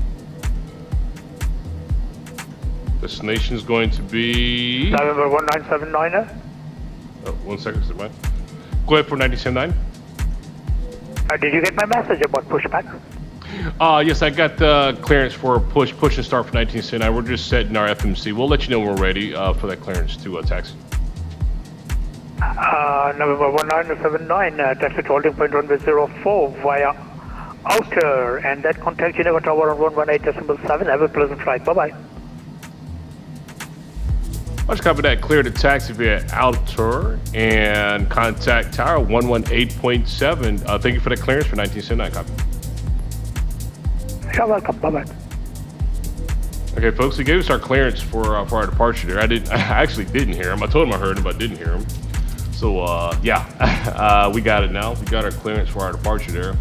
Destination is going to be... November 1979er. Oh, 1 second, is it mine? Go ahead for 1979. Did you get my message about pushback? Yes, I got clearance for push and start for 1979. We're just setting our FMC. We'll let you know when we're ready for that clearance to taxi. November 1979, taxi to holding point runway 04 via outer, and that contact Geneva Tower on 118.7. Have a pleasant flight. Bye-bye. Much copy that. Clear to taxi via outer and contact tower 118.7. Thank you for the clearance for 1979. Copy. You're welcome. Bye-bye. Okay, folks, he gave us our clearance for our departure there. I actually didn't hear him. I told him I heard him, but I didn't hear him. So, yeah, we got it now. We got our clearance for our departure there.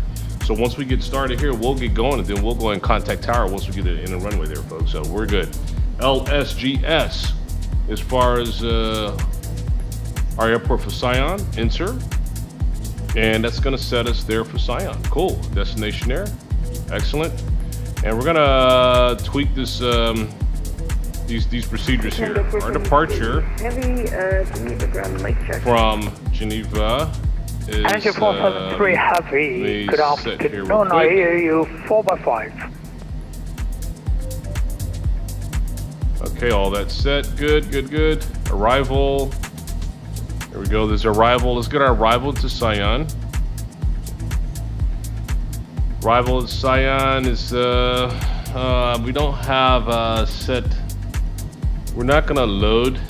So once we get started here, we'll get going, and then we'll go and contact tower once we get in the runway there, folks. So we're good. LSGS, as far as our airport for Sion, insert. And that's going to set us there for Sion. Cool. Destination there. Excellent. And we're gonna tweak this these procedures here. Our departure from Geneva is Energy 473 Heavy. Good afternoon. I hear you 4x5. Okay, all that set. Good. Arrival. There we go. There's arrival. Let's get our arrival to Sion. Arrival at Sion is, we don't have set, we're not gonna load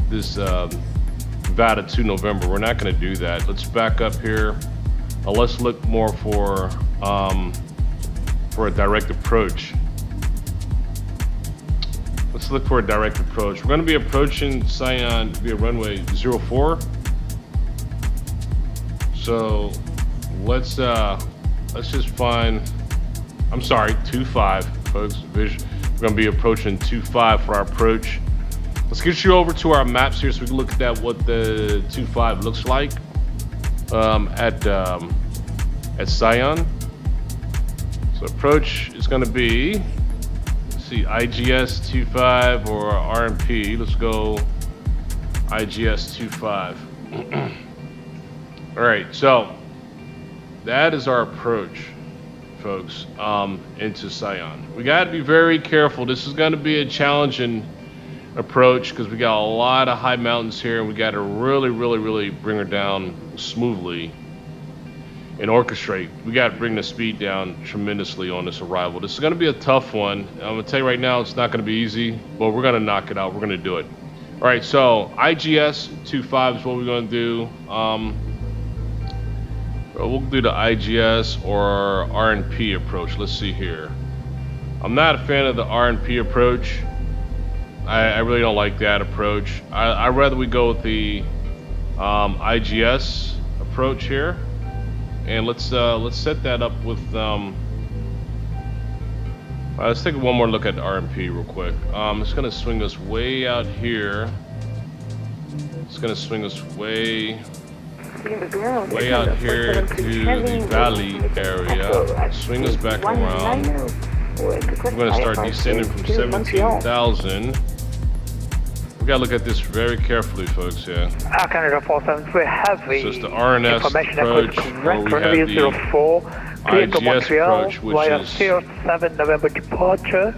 this VATA to November. We're not gonna do that. Let's back up here. Let's look more for a direct approach. Let's look for a direct approach. We're gonna be approaching Sion via runway 04. So, let's just find, I'm sorry, 25, folks. We're gonna be approaching 25 for our approach. Let's get you over to our maps here so we can look at what the 25 looks like at Sion. So approach is gonna be, let's see, IGS 25 or RMP. Let's go IGS 25. All right, so that is our approach, folks, into Sion. We got to be very careful. This is going to be a challenging approach because we got a lot of high mountains here, and we got to really bring her down smoothly and orchestrate. We got to bring the speed down tremendously on this arrival. This is going to be a tough one. I'm going to tell you right now, it's not going to be easy, but we're going to knock it out. We're going to do it. All right, so IGS 25 is what we're going to do. We'll do the IGS or RNP approach. Let's see here. I'm not a fan of the RNP approach. I really don't like that approach. I'd rather we go with the IGS approach here. And let's set that up with let's take one more look at the RMP real quick. It's gonna swing us way out here. It's gonna swing us way out here to the valley area. Swing us back around. We're gonna start descending from 17,000. We gotta look at this very carefully, folks. Yeah. Canada 473 Heavy. So it's the RNS approach, where we have the IGS approach, which is 07 November departure.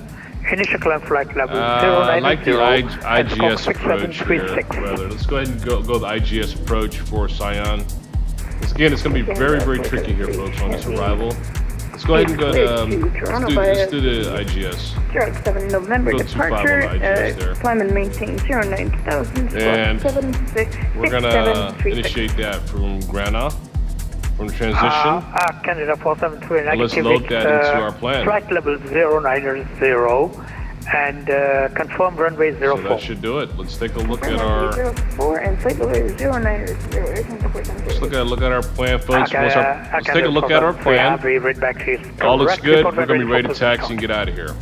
Initial climb flight level 090. I like the IGS approach here, rather. Let's go ahead and go the IGS approach for Sion. Again, it's going to be very tricky here, folks, on this arrival. Let's go ahead and go. Let's do the IGS. 07 November departure. Climb and maintain 09,000. And we're going to initiate that from Grana. From transition. Canada 473. Let's load that into our plan. Flight level 090 and confirm runway 04. So that should do it. Let's take a look at our. 04 and flight level 090. Let's look at our plan, folks. Let's take a look at our plan. All looks good. We're gonna be ready to taxi and get out of here.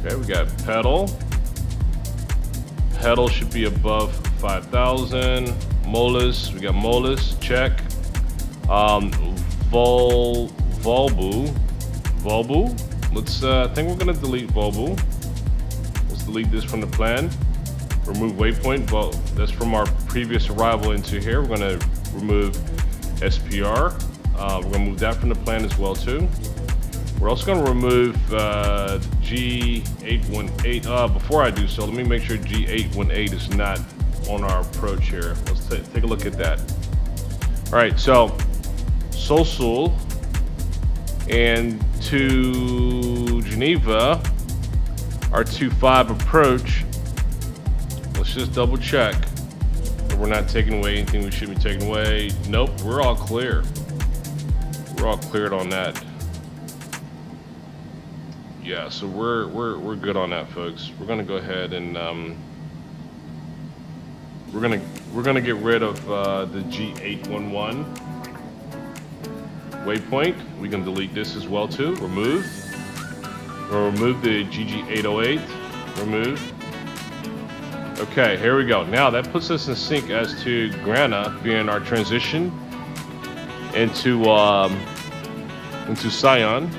Okay, we got pedal. Pedal should be above 5,000. Molus, we got molus, check. Volbu. Let's, I think we're gonna delete Volbu. Let's delete this from the plan. Remove waypoint, well, that's from our previous arrival into here. We're gonna remove SPR. We're gonna move that from the plan as well too. We're also gonna remove G818. Before I do so, let me make sure G818 is not on our approach here. Let's take a look at that. All right, so Sosul and to Geneva, our 2-5 approach. Let's just double check that we're not taking away anything we should be taking away. Nope, we're all clear. We're all cleared on that. Yeah, so we're good on that, folks. We're gonna go ahead and we're gonna get rid of the G811 waypoint. We can delete this as well too. Remove. We'll remove the GG808. Remove. Okay, here we go. Now that puts us in sync as to Grana being our transition into Sion.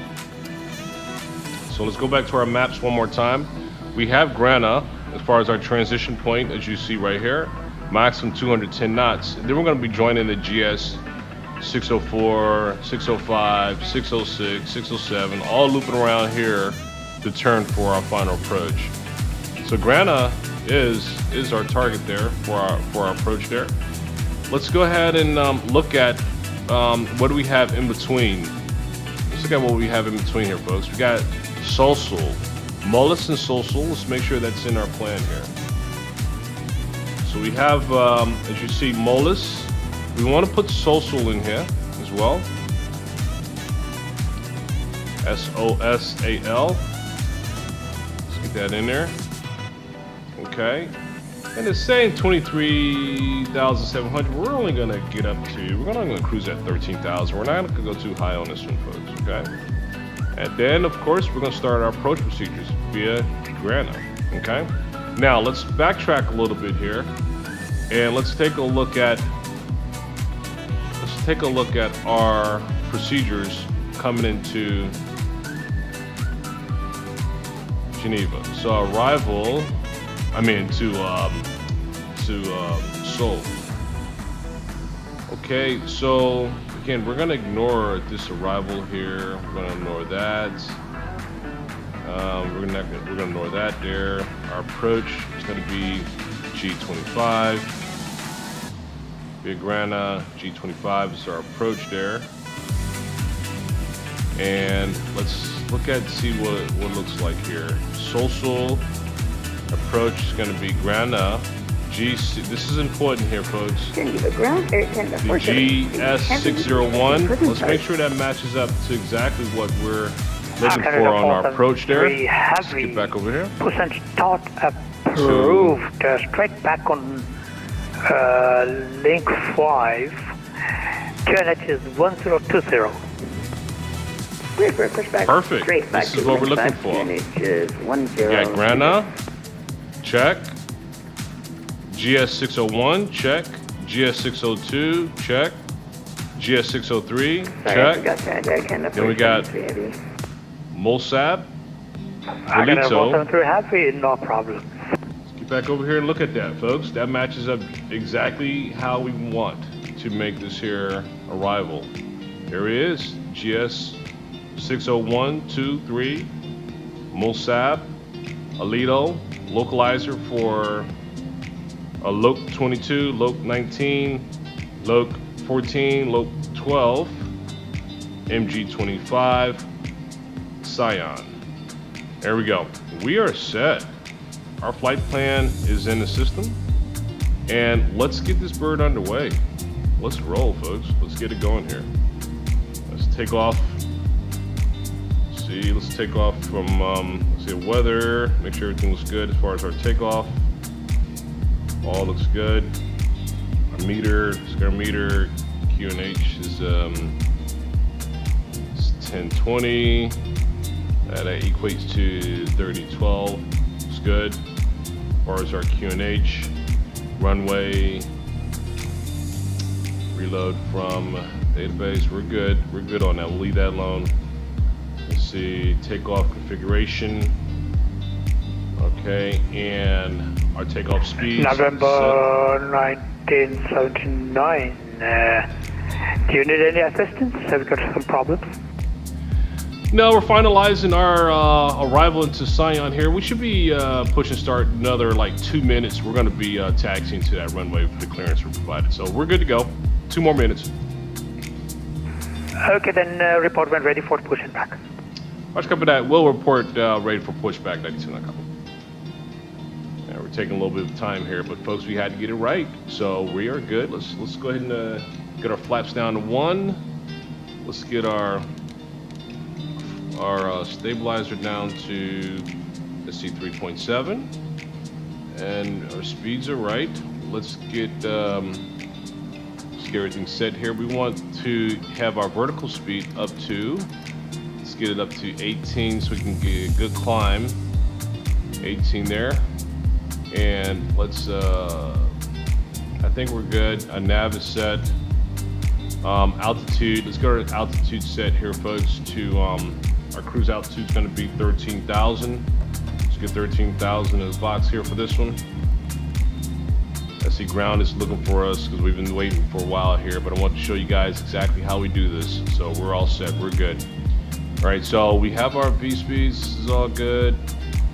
So let's go back to our maps one more time. We have Grana as far as our transition point, as you see right here, maximum 210 knots. And then we're going to be joining the GS 604, 605, 606, 607, all looping around here to turn for our final approach. So Grana is our target there for our approach there. Let's go ahead and look at what do we have in between. Let's look at what we have in between here, folks. We got Sosul, Molus and Sosul. Let's make sure that's in our plan here. So we have, as you see, Molus. We want to put Sosul in here as well. SOSAL. Let's get that in there. Okay. And it's saying 23,700. We're only going to get up to, we're only going to cruise at 13,000. We're not going to go too high on this one, folks. Okay. And then, of course, we're going to start our approach procedures via Grana. Okay. Now, let's backtrack a little bit here. And let's take a look at our procedures coming into Geneva. So arrival, to Seoul. Okay, so again, we're gonna ignore this arrival here. We're gonna ignore that. We're gonna ignore that there. Our approach is gonna be G25. Via Grana, G25 is our approach there. And let's look at see what it looks like here. Sosul approach is going to be Grana. This is important here, folks. The GS601. Let's make sure that matches up to exactly what we're looking for on our approach there. Let's get back over here. Percent start approved. Straight back on link 5. QNH is 1020. Perfect. This is what we're looking for. Yeah, Grana, check. GS601, check. GS602, check. GS603, check. Then we got Molsab, Velito. Happy, no problem. Let's get back over here and look at that, folks. That matches up exactly how we want to make this here arrival. Here he is, GS601, 2, 3, Molsab, Alito, localizer for a Loc 22, Loc 19, Loc 14, Loc 12, MG25, Sion. There we go. We are set. Our flight plan is in the system. And let's get this bird underway. Let's roll, folks. Let's get it going here. Let's take off. Let's take off from, let's see, weather. Make sure everything looks good as far as our takeoff. All looks good. Our meter, scare meter, QNH is 1020. That equates to 3012. It's good. As far as our QNH, runway, reload from database, we're good. We're good on that. We'll leave that alone. Let's see, takeoff configuration. Okay, and our takeoff speed. November 1979. Do you need any assistance? Have you got some problems? No, we're finalizing our arrival into Sion here. We should be push and start another like 2 minutes. We're going to be taxiing to that runway for the clearance we're provided. So we're good to go. 2 more minutes. Okay, then report when ready for pushing back. Watch copy that. We'll report ready for pushback 92.9 copy. Yeah, we're taking a little bit of time here, but folks, we had to get it right. So we are good. Let's go ahead and get our flaps down to 1. Let's get our stabilizer down to, let's see, 3.7, and our speeds are right. Let's get everything set here. We want to have our vertical speed up to, let's get it up to 18 so we can get a good climb. 18 there, and let's I think we're good. Our nav is set. Altitude, let's go to altitude set here, folks, to our cruise altitude is going to be 13,000. Let's get 13,000 in the box here for this one. I see ground is looking for us because we've been waiting for a while here, but I want to show you guys exactly how we do this. So we're all set, we're good. All right, so we have our V speeds, this is all good.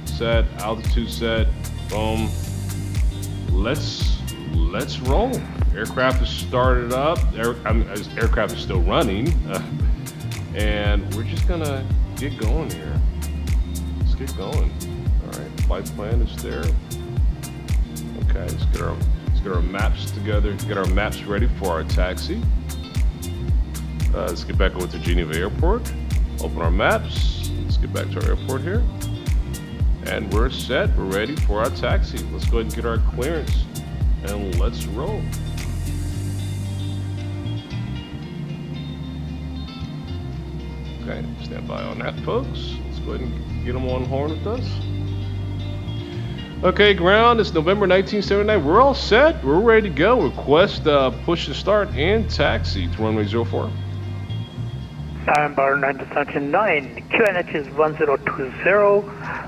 Set, altitude set, boom. Let's roll. Aircraft is started up. Aircraft is still running, and we're just gonna get going here. Let's get going. All right, flight plan is there. Okay, let's get our maps together. Get our maps ready for our taxi. Let's get back over to Geneva Airport. Open our maps. Let's get back to our airport here, and we're set. We're ready for our taxi. Let's go ahead and get our clearance, and let's roll. Okay, stand by on that, folks. Let's go ahead and get them on horn with us. Okay, ground, it's November 1979. We're all set. We're ready to go. Request push and start and taxi to runway 04. November 1979. QNH is 1020.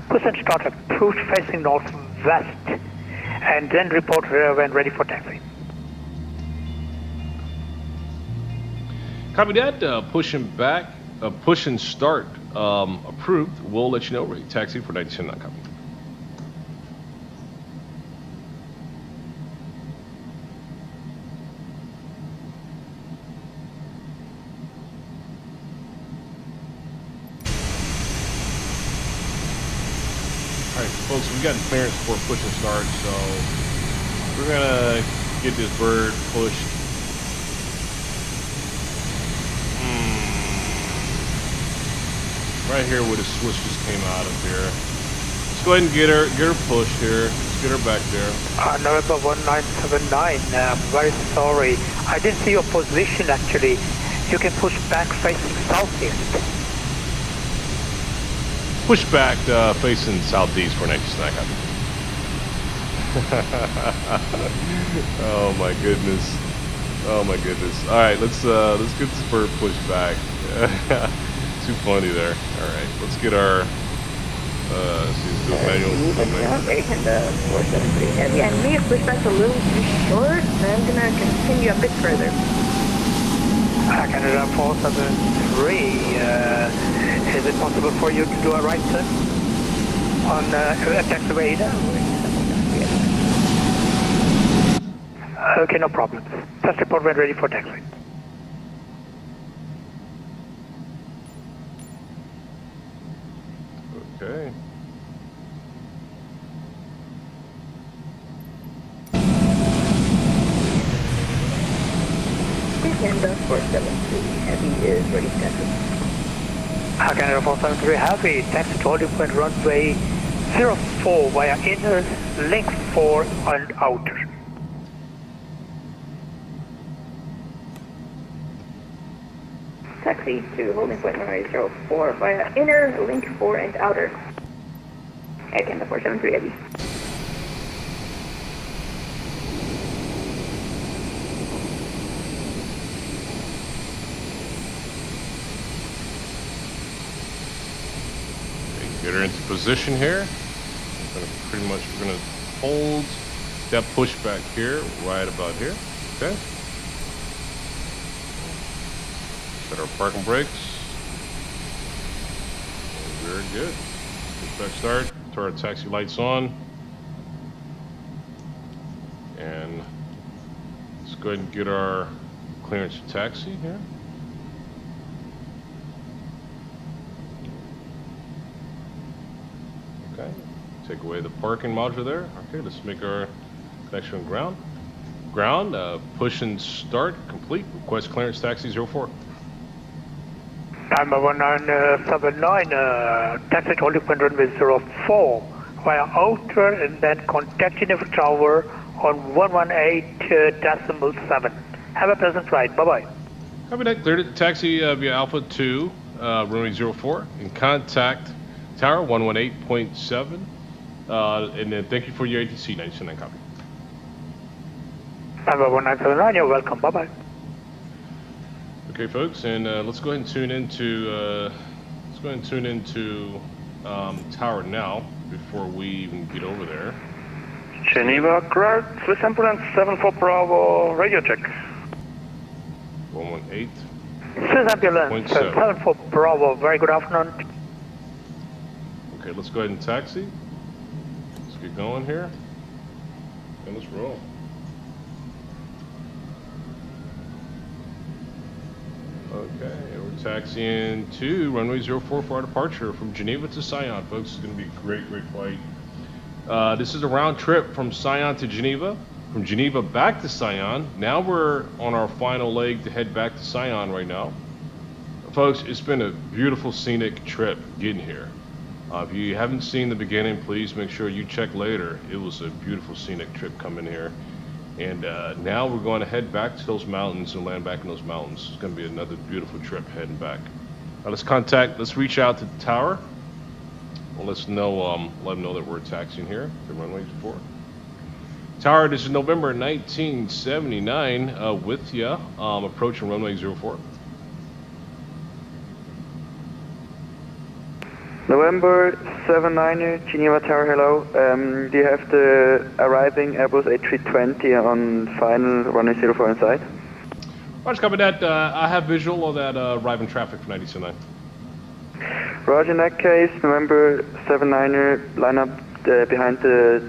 Push and start approved facing northwest. And then report when ready for taxi. Copy that. Pushing back. Push and start approved. We'll let you know. Ready. Taxi for 97.9 copy. All right, folks, we got clearance for push and start, so we're gonna get this bird pushed. Right here where the switch just came out of here. Let's go ahead and get her pushed here. Let's get her back there. November 1979. I'm very sorry. I didn't see your position actually. You can push back facing southeast. Push back facing southeast for 99 copy. Oh my goodness. Oh my goodness. All right, let's get this bird pushed back. Too funny there. All right, let's get our manual. Very kind of 473 heavy. I may have pushed back a little too short, so I'm gonna continue a bit further. Canada 473. Is it possible for you to do a right turn on taxiway Ada? Okay, no problem. Test report when ready for taxi. Okay. And 473 heavy is ready to taxi. Canada 473 heavy, taxi to holding point runway 04 via inner, link 4 and outer. taxi to holding point runway 04 via inner, link 4 and outer. Again, the 473 Heavy. Get her into position here. We're gonna hold that pushback here, right about here. Okay. Set our parking brakes. Very good. Pushback start. Turn our taxi lights on. And let's go ahead and get our clearance to taxi here. Okay, take away the parking module there. Okay, let's make our connection on ground. Ground, push and start, complete. Request clearance taxi 04. Number 1979, taxi to holding point runway 04 via outer and then contact Geneva Tower on 118.7. Have a pleasant ride. Bye-bye. Copy that. Cleared it. Taxi via Alpha 2, runway 04, and contact Tower 118.7. And then thank you for your ATC 979 copy. Number 1979, you're welcome. Bye-bye. Okay, folks, and let's go ahead and tune into Tower now before we even get over there. Geneva, correct. Swiss ambulance 74 Bravo, radio check. 118. Swiss ambulance 74 Bravo, very good afternoon. Okay, let's go ahead and taxi. Let's get going here. And let's roll. Okay, we're taxiing to runway 04 for our departure from Geneva to Sion, folks. It's going to be a great flight. This is a round trip from Sion to Geneva, from Geneva back to Sion. Now we're on our final leg to head back to Sion right now. Folks, it's been a beautiful scenic trip getting here. If you haven't seen the beginning, please make sure you check later. It was a beautiful scenic trip coming here. And now we're going to head back to those mountains and land back in those mountains. It's going to be another beautiful trip heading back. Let's reach out to the tower. Well, let them know that we're taxiing here to runway 4. Tower, this is November 1979 with you, approaching runway 04. November 79, Geneva Tower, hello. Do you have the arriving Airbus A320 on final runway 04 inside? Roger, copy that. I have visual of that arriving traffic for 929. Roger, in that case, November 79er, line up behind the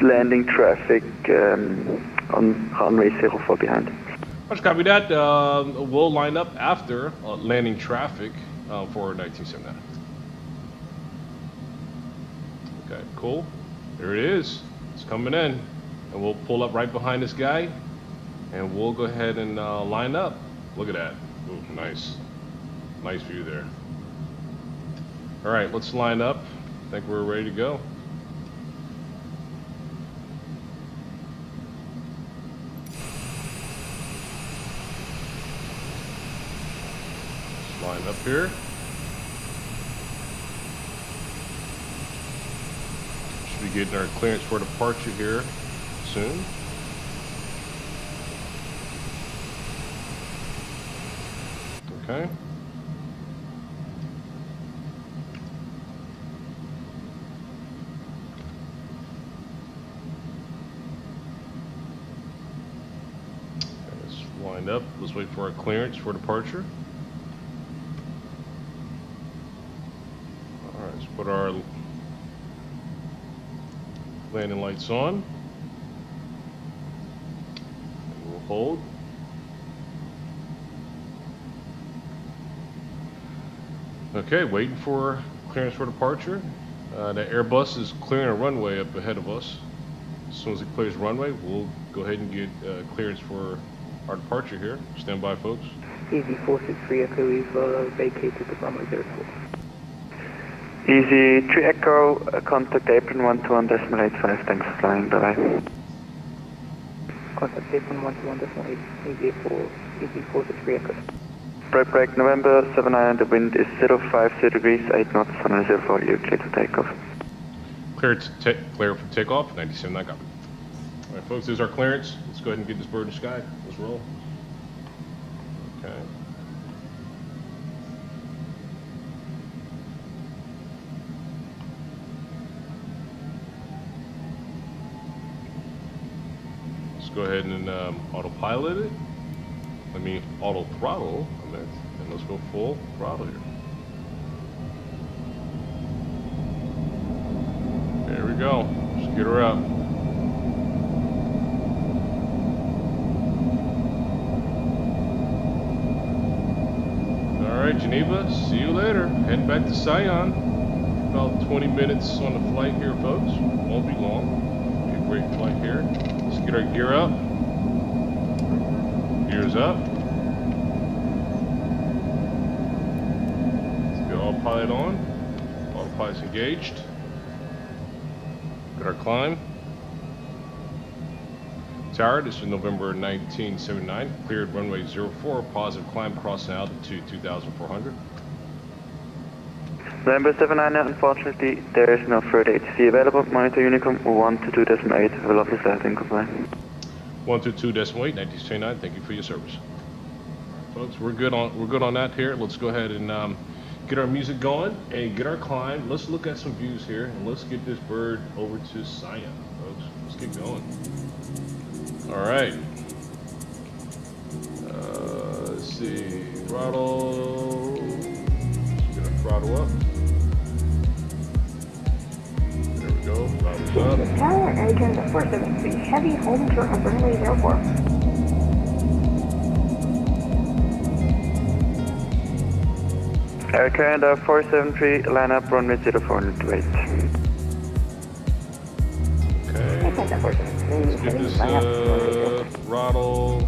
landing traffic on runway 04 behind. Roger, copy that. We'll line up after landing traffic for 1979. Okay, cool. There it is. It's coming in. And we'll pull up right behind this guy. And we'll go ahead and line up. Look at that. Ooh, nice. Nice view there. All right, let's line up. I think we're ready to go. Let's line up here. Should be getting our clearance for departure here soon. Okay. Let's wind up. Let's wait for our clearance for departure. All right, let's put our landing lights on. And we'll hold. Okay, waiting for clearance for departure. The Airbus is clearing a runway up ahead of us. As soon as it clears runway, we'll go ahead and get clearance for our departure here. Stand by, folks. Easy 463 Echo, we've vacated the runway 04. Easy 3 Echo, contact apron 121.85, thanks for flying, bye-bye. Contact apron 121.8, easy 463 Echo. break November 79, the wind is 050 degrees, 8 knots, 104, you clear to takeoff. Clear for takeoff, 97.9 copy. All right, folks, there's our clearance. Let's go ahead and get this bird in the sky. Let's roll. Okay. Let's go ahead and autopilot it. Let me auto throttle, and let's go full throttle here. There we go. Just get her up. All right, Geneva. See you later. Heading back to Sion. About 20 minutes on the flight here, folks. Won't be long. Be a great flight here. Let's get our gear up. Gears up. Let's get autopilot on. Autopilot's engaged. Get our climb. Tower, this is November 1979. Cleared runway 04. Positive climb crossing altitude 2,400. November 79, unfortunately, there is no further HC available. Monitor Unicom 122.8, velocity setting, goodbye. 122.8, 1979. Thank you for your service, folks. We're good on that here. Let's go ahead and get our music going and get our climb. Let's look at some views here and let's get this bird over to Sion, folks. Let's get going. All right. Let's see. Throttle. Let's get our throttle up. There we go. Throttle's up. Tower, Air Canada 473, heavy, holding short of runway 04. Air Canada 473, line up runway 04 and wait. Okay. Air Canada 473, Let's get heavy, this line up runway 04. throttle.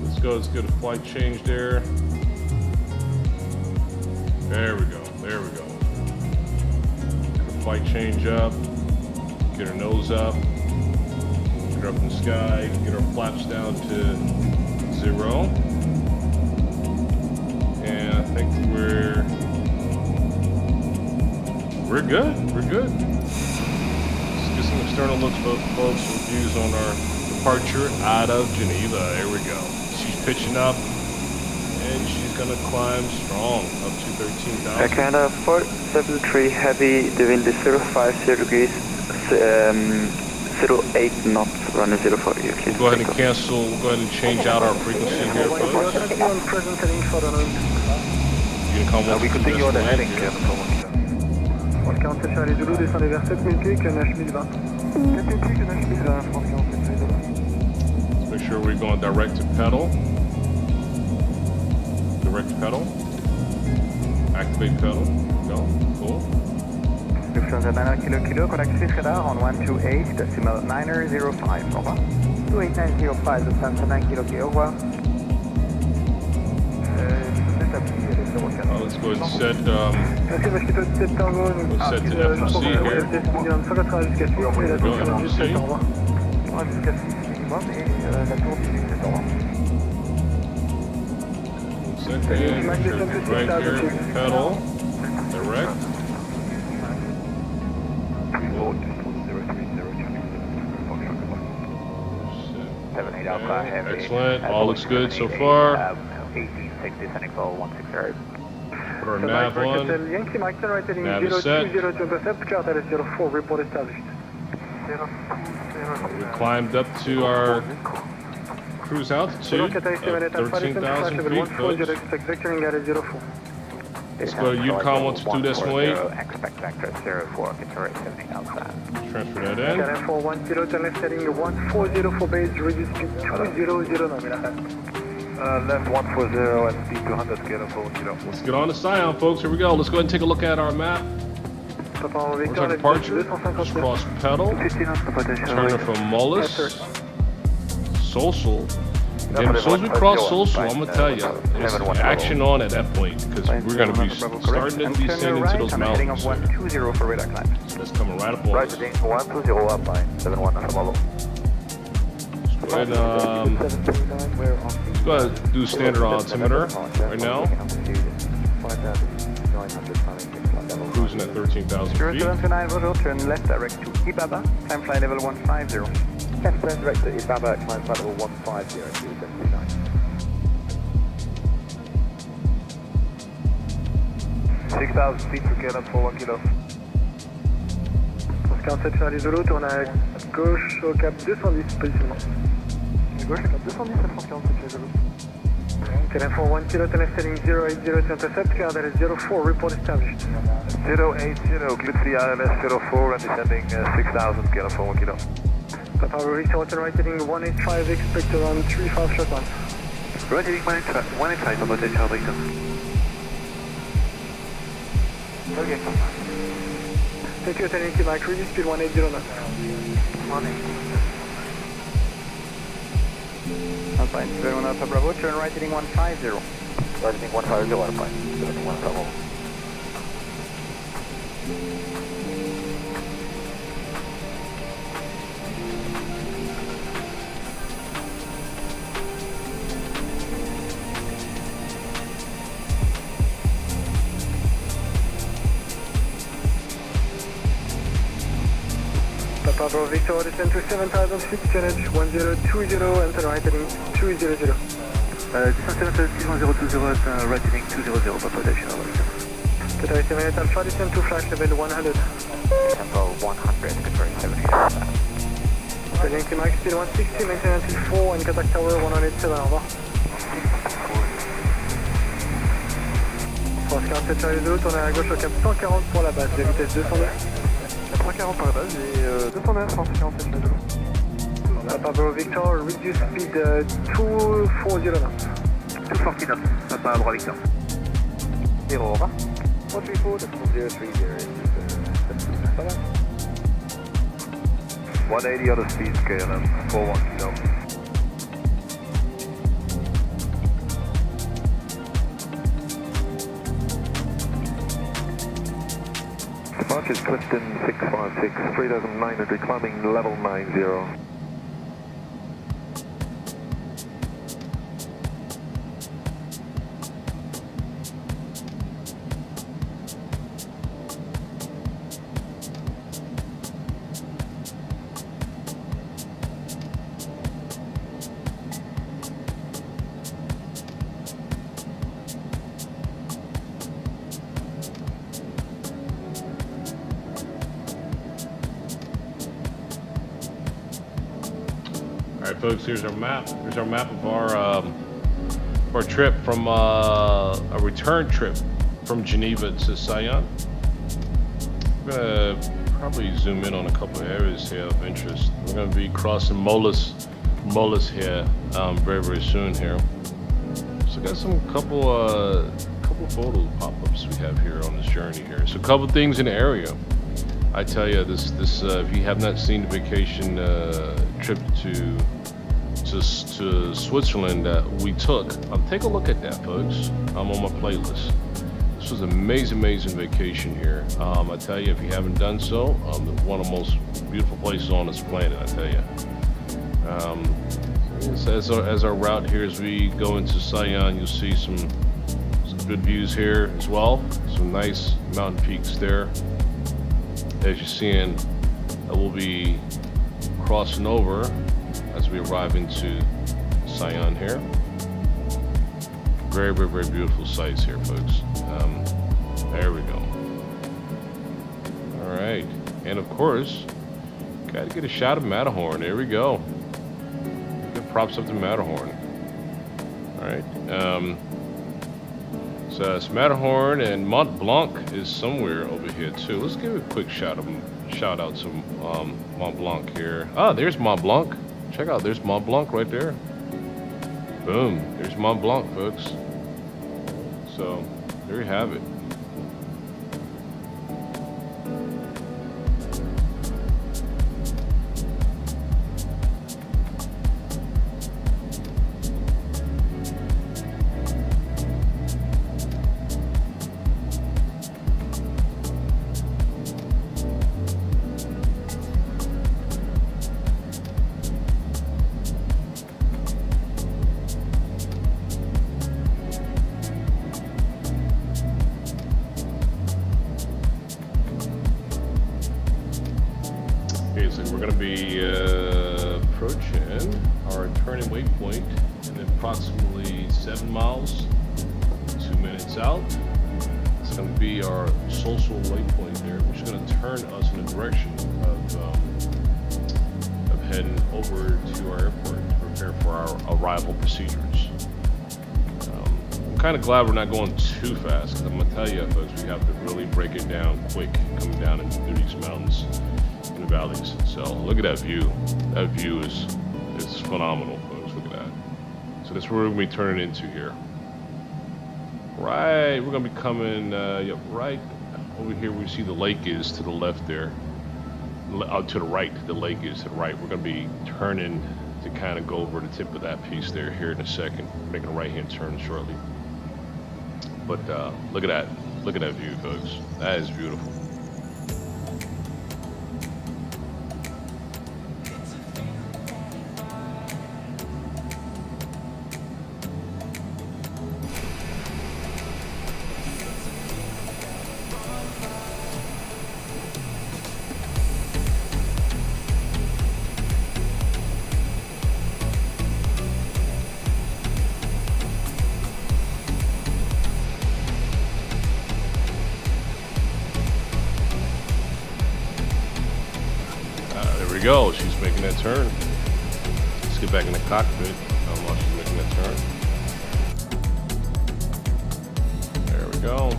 Let's go. Let's get a flight change there. There we go. There we go. Get a flight change up. Get our nose up. Get her up in the sky. Get our flaps down to 0. And I think we're good. We're good. Let's get some external looks, folks. Some views on our departure out of Geneva. There we go. She's pitching up, and she's gonna climb strong up to 13,000. Air Canada 473, heavy, the wind is 050 degrees, 08 knots, runway 04. You We'll go ahead and cancel. We'll go ahead and change out our frequency here, folks. Unicom We continue on the heading, here. 47 Charlie Zulu, descendez vers 7000 pieds, QNH 1020. 7000 pieds, QNH 1020, France 47 Zulu. Let's make sure we're going direct to pedal. Direct to pedal. Activate pedal. Go. Cool. Lufthansa 90 kilo, contact radar on 128, decimal 905, au revoir. 28905, Lufthansa 9 kilo, au revoir. Let's go ahead and set to FMC here. Go FMC. Second, right here, pedal, direct. Excellent, all looks good so far. Put our nav on. Nav is set. We climbed up to our cruise altitude of 13,000 feet, folks. Let's go to Unicom 122.8. Transfer that in. Left 140 and speed 200, Let's get on to Sion, folks. Here we go. Let's go ahead and take a look at our map. Where's our departure? Just cross pedal. Turner from Mullis. Social. And as soon as we cross Social, I'm going to tell you, there's action on at that point because we're going to be starting to descend into those mountains. So that's coming right up on us. Right, 120 up line, 71 Follow. And let's go ahead and do standard altimeter right now. Cruising at 13,000 Sure, feet. 729, Roger, turn left direct to Ibaba, climb flight level 150. Left turn direct to Ibaba, climb flight level 150, 729. 6,000 feet to get up for 1 kilo. 47 Charlie Zulu, tourne à gauche au cap 210, positionnement. À gauche au cap 210, 747 Charlie Zulu. Telem for 1 kilo, Telem setting 080 to intercept, clear ILS 04, report established. 080, clear ILS 04 and descending 6,000, clear for 1 kilo. Papa Victor, hotel right heading 185, expect around 35 short on. Right heading 185, on hotel Charlie Victor. Okay. Thank you, attending to my cruise speed 180 knots. 180. Alpine, 01 Alpha Bravo, turn right heading 150. Right heading 150, Alpine, 71 Bravo. Papa Bravo Victor, descend to 7,000 feet, tonnage 1020, enter right heading 200. Descend 7,020 at right heading 200, Papa additional. Total 78 Alpha, descend to flight level 100. Tempo 100, confirming 78. Heading to max speed 160, maintain until 4 and contact tower 187, au revoir. France 47 Charlie Zulu, tournez à gauche au cap 140 pour la base, de vitesse 209. 140 pour la base et 209, France 47 Charlie Zulu. Papa Bravo Victor, reduce speed 240 knots. 240 knots, Papa Bravo Victor. 0, au revoir. 134, 180 on the speed scale and 41 kilo. Departure is Clifton 656, 3,900, climbing level 90. All right, folks, here's our map. Here's our map of our trip from a return trip from Geneva to Sion. We're gonna probably zoom in on a couple of areas here of interest. We're gonna be crossing Molus here very, very soon here. So got some couple photo pop-ups we have here on this journey here. So a couple things in the area. I tell you, this if you have not seen the vacation trip to Switzerland that we took, take a look at that, folks. I'm on my playlist. This was an amazing vacation here. I tell you, if you haven't done so, one of the most beautiful places on this planet, I tell you. As our route here, as we go into Sion, you'll see some good views here as well. Some nice mountain peaks there. As you're seeing, we'll be crossing over as we arrive into Sion here. Very beautiful sights here, folks. There we go. All right, and of course, got to get a shot of Matterhorn. There we go. Good props up to Matterhorn. All right. So it's Matterhorn, and Mont Blanc is somewhere over here too. Let's give a quick shout out to Mont Blanc here. Ah, there's Mont Blanc. Check out, there's Mont Blanc right there. Boom, there's Mont Blanc, folks. So there you have it. like we're gonna be approaching our turning waypoint in approximately 7 miles, 2 minutes out. It's gonna be our social waypoint there, which is gonna turn us in the direction of heading over to our airport to prepare for our arrival procedures. I'm kind of glad we're not going too fast, because I'm gonna tell you, folks, we have to really break it down quick coming down through these mountains and the valleys. So look at that view. That view is phenomenal, folks. Look at that. So that's where we're gonna be turning into here. Right, we're gonna be coming right over here. We see the lake is to the left there. To the right, the lake is to the right. We're gonna be turning to kind of go over the tip of that piece there here in a second, making a right-hand turn shortly. But look at that view, folks. That is beautiful. There we go. She's making that turn. Let's get back in the cockpit while she's making that turn. There we go.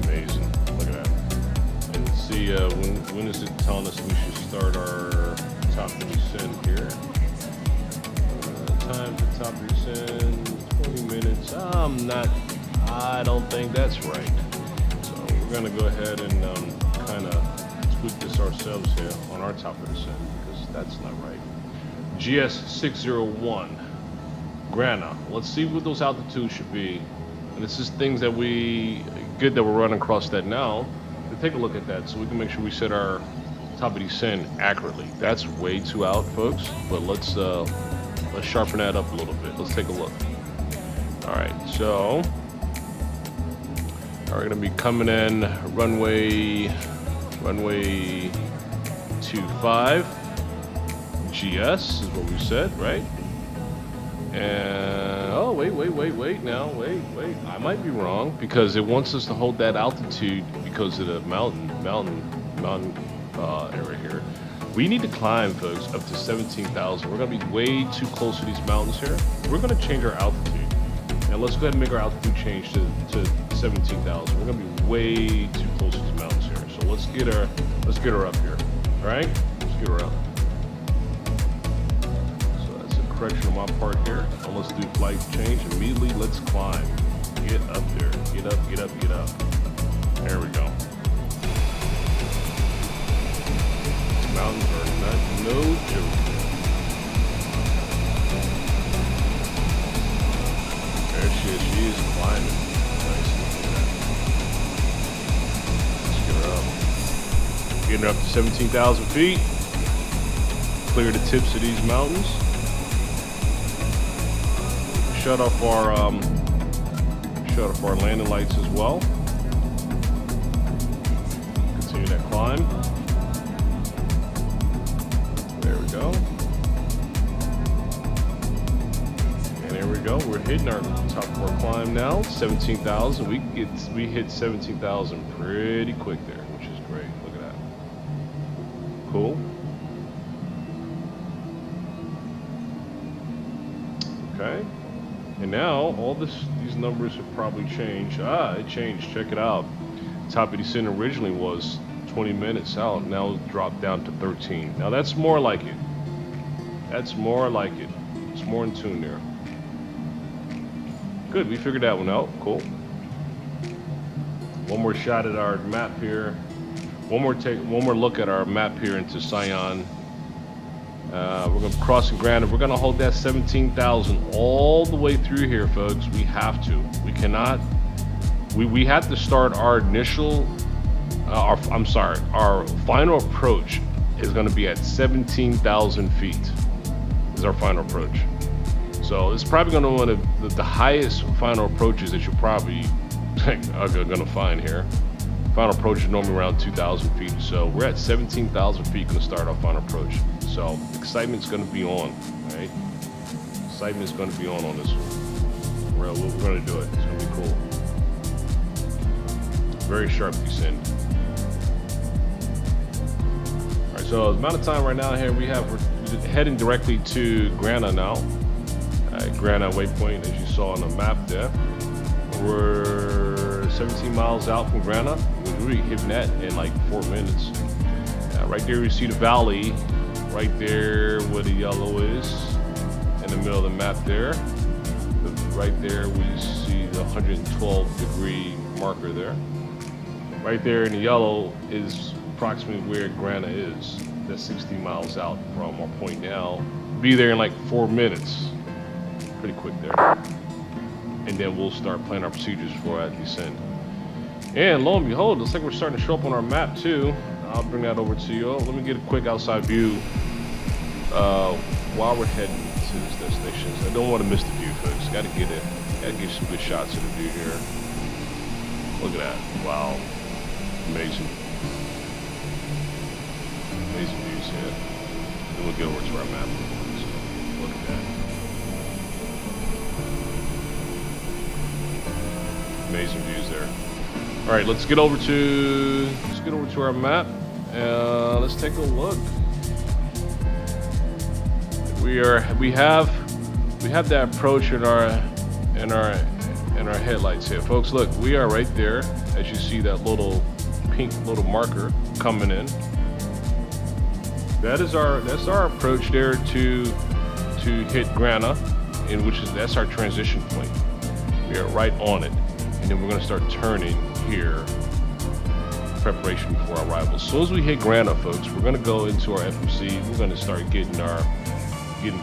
Amazing. Look at that. And see, when is it telling us we should start our top of descent here? Time for top of descent, 20 minutes. I don't think that's right. So we're gonna go ahead and kind of tweak this ourselves here on our top of the descent, because that's not right. GS601 Grana. Let's see what those altitudes should be. And this is things that good that we're running across that now. To take a look at that so we can make sure we set our top of descent accurately. That's way too out, folks, but let's sharpen that up a little bit. Let's take a look. All right, so we're gonna be coming in runway 25 GS is what we said, right? And oh, wait now, wait. I might be wrong, because it wants us to hold that altitude because of the mountain area here. We need to climb, folks, up to 17,000. We're gonna be way too close to these mountains here. We're gonna change our altitude. Now let's go ahead and make our altitude change to 17,000. We're gonna be way too close to these mountains here. So let's get her up here. All right, let's get her up. So that's a correction on my part here. Now let's do flight change immediately. Let's climb. Get up there. Get up. There we go. These mountains are no joke. There she is. She is climbing. Nice. Let's get her up. Getting her up to 17,000 feet. Clear the tips of these mountains. Shut off our landing lights as well. Continue that climb. There we go. And there we go. We're hitting our top of our climb now. 17,000. We hit 17,000 pretty quick there, which is great. Look at that. Cool. Okay. And now all these numbers have probably changed. It changed. Check it out. Top of descent originally was 20 minutes out. Now it's dropped down to 13. Now that's more like it. That's more like it. It's more in tune there. Good. We figured that one out. Cool. One more shot at our map here. One more look at our map here into Sion. We're going to cross in Granite. We're going to hold that 17,000 all the way through here, folks. We have to. We cannot. We have to start our initial. Our final approach is going to be at 17,000 feet. Is our final approach. So it's probably going to be one of the highest final approaches that you probably are going to find here. Final approach is normally around 2,000 feet. So we're at 17,000 feet going to start our final approach. So excitement's going to be on, right? Excitement is going to be on this one. We're going to do it. It's going to be cool. Very sharp descent. All right, so the amount of time right now here we're heading directly to Grana now. Grana waypoint, as you saw on the map there. We're 17 miles out from Grana. We're really hitting that in like 4 minutes. Right there you see the valley, right there where the yellow is, in the middle of the map there. Right there we see the 112 degree marker there. Right there in the yellow is approximately where Grana is. That's 16 miles out from our point now. Be there in like 4 minutes. Pretty quick there. And then we'll start planning our procedures for that descent. And lo and behold, looks like we're starting to show up on our map too. I'll bring that over to you. Let me get a quick outside view while we're heading to this destination. I don't want to miss the view, folks. Gotta get some good shots of the view here. Look at that. Wow. Amazing. Amazing views here. Then we'll get over to our map. So, look at that. Amazing views there. All right, let's get over to our map. Let's take a look. We have that approach in our headlights here, folks. Look, we are right there. As you see that little pink marker coming in. That's our approach there to hit Grana, that's our transition point. We are right on it. And then we're going to start turning here in preparation for our arrival. As soon as we hit Grana, folks, we're going to go into our FMC. We're going to start getting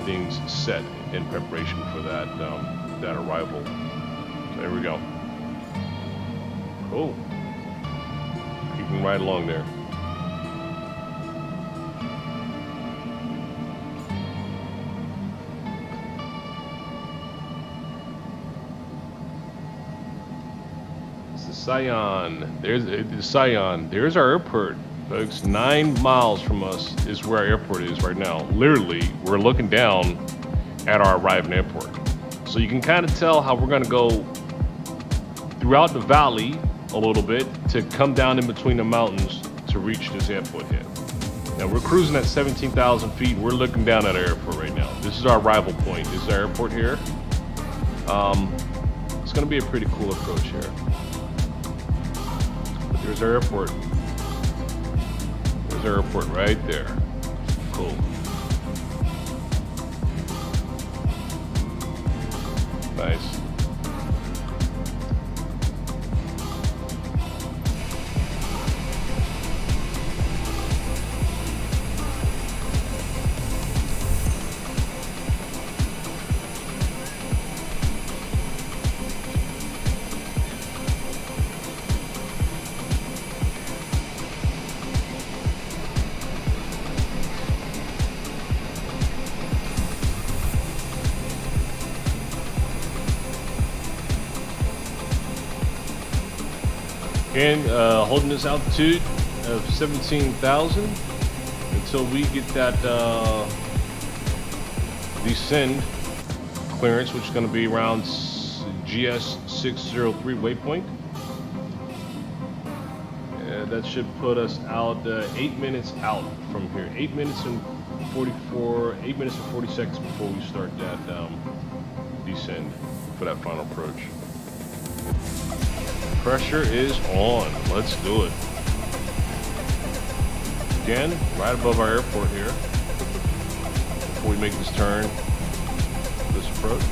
things set in preparation for that arrival. So there we go. Cool. Keeping right along there. Sion. There's our airport, folks. 9 miles from us is where our airport is right now. Literally, we're looking down at our arriving airport. So you can kind of tell how we're going to go throughout the valley a little bit to come down in between the mountains to reach this airport here. Now we're cruising at 17,000 feet. We're looking down at our airport right now. This is our arrival point. This is our airport here. It's going to be a pretty cool approach here. There's our airport. There's our airport right there. Cool. Nice. And holding this altitude of 17,000 until we get that descend clearance, which is going to be around GS603 waypoint. That should put us out 8 minutes out from here. 8 minutes and 40 seconds before we start that descend for that final approach. Pressure is on. Let's do it. Again, right above our airport here. Before we make this turn, this approach.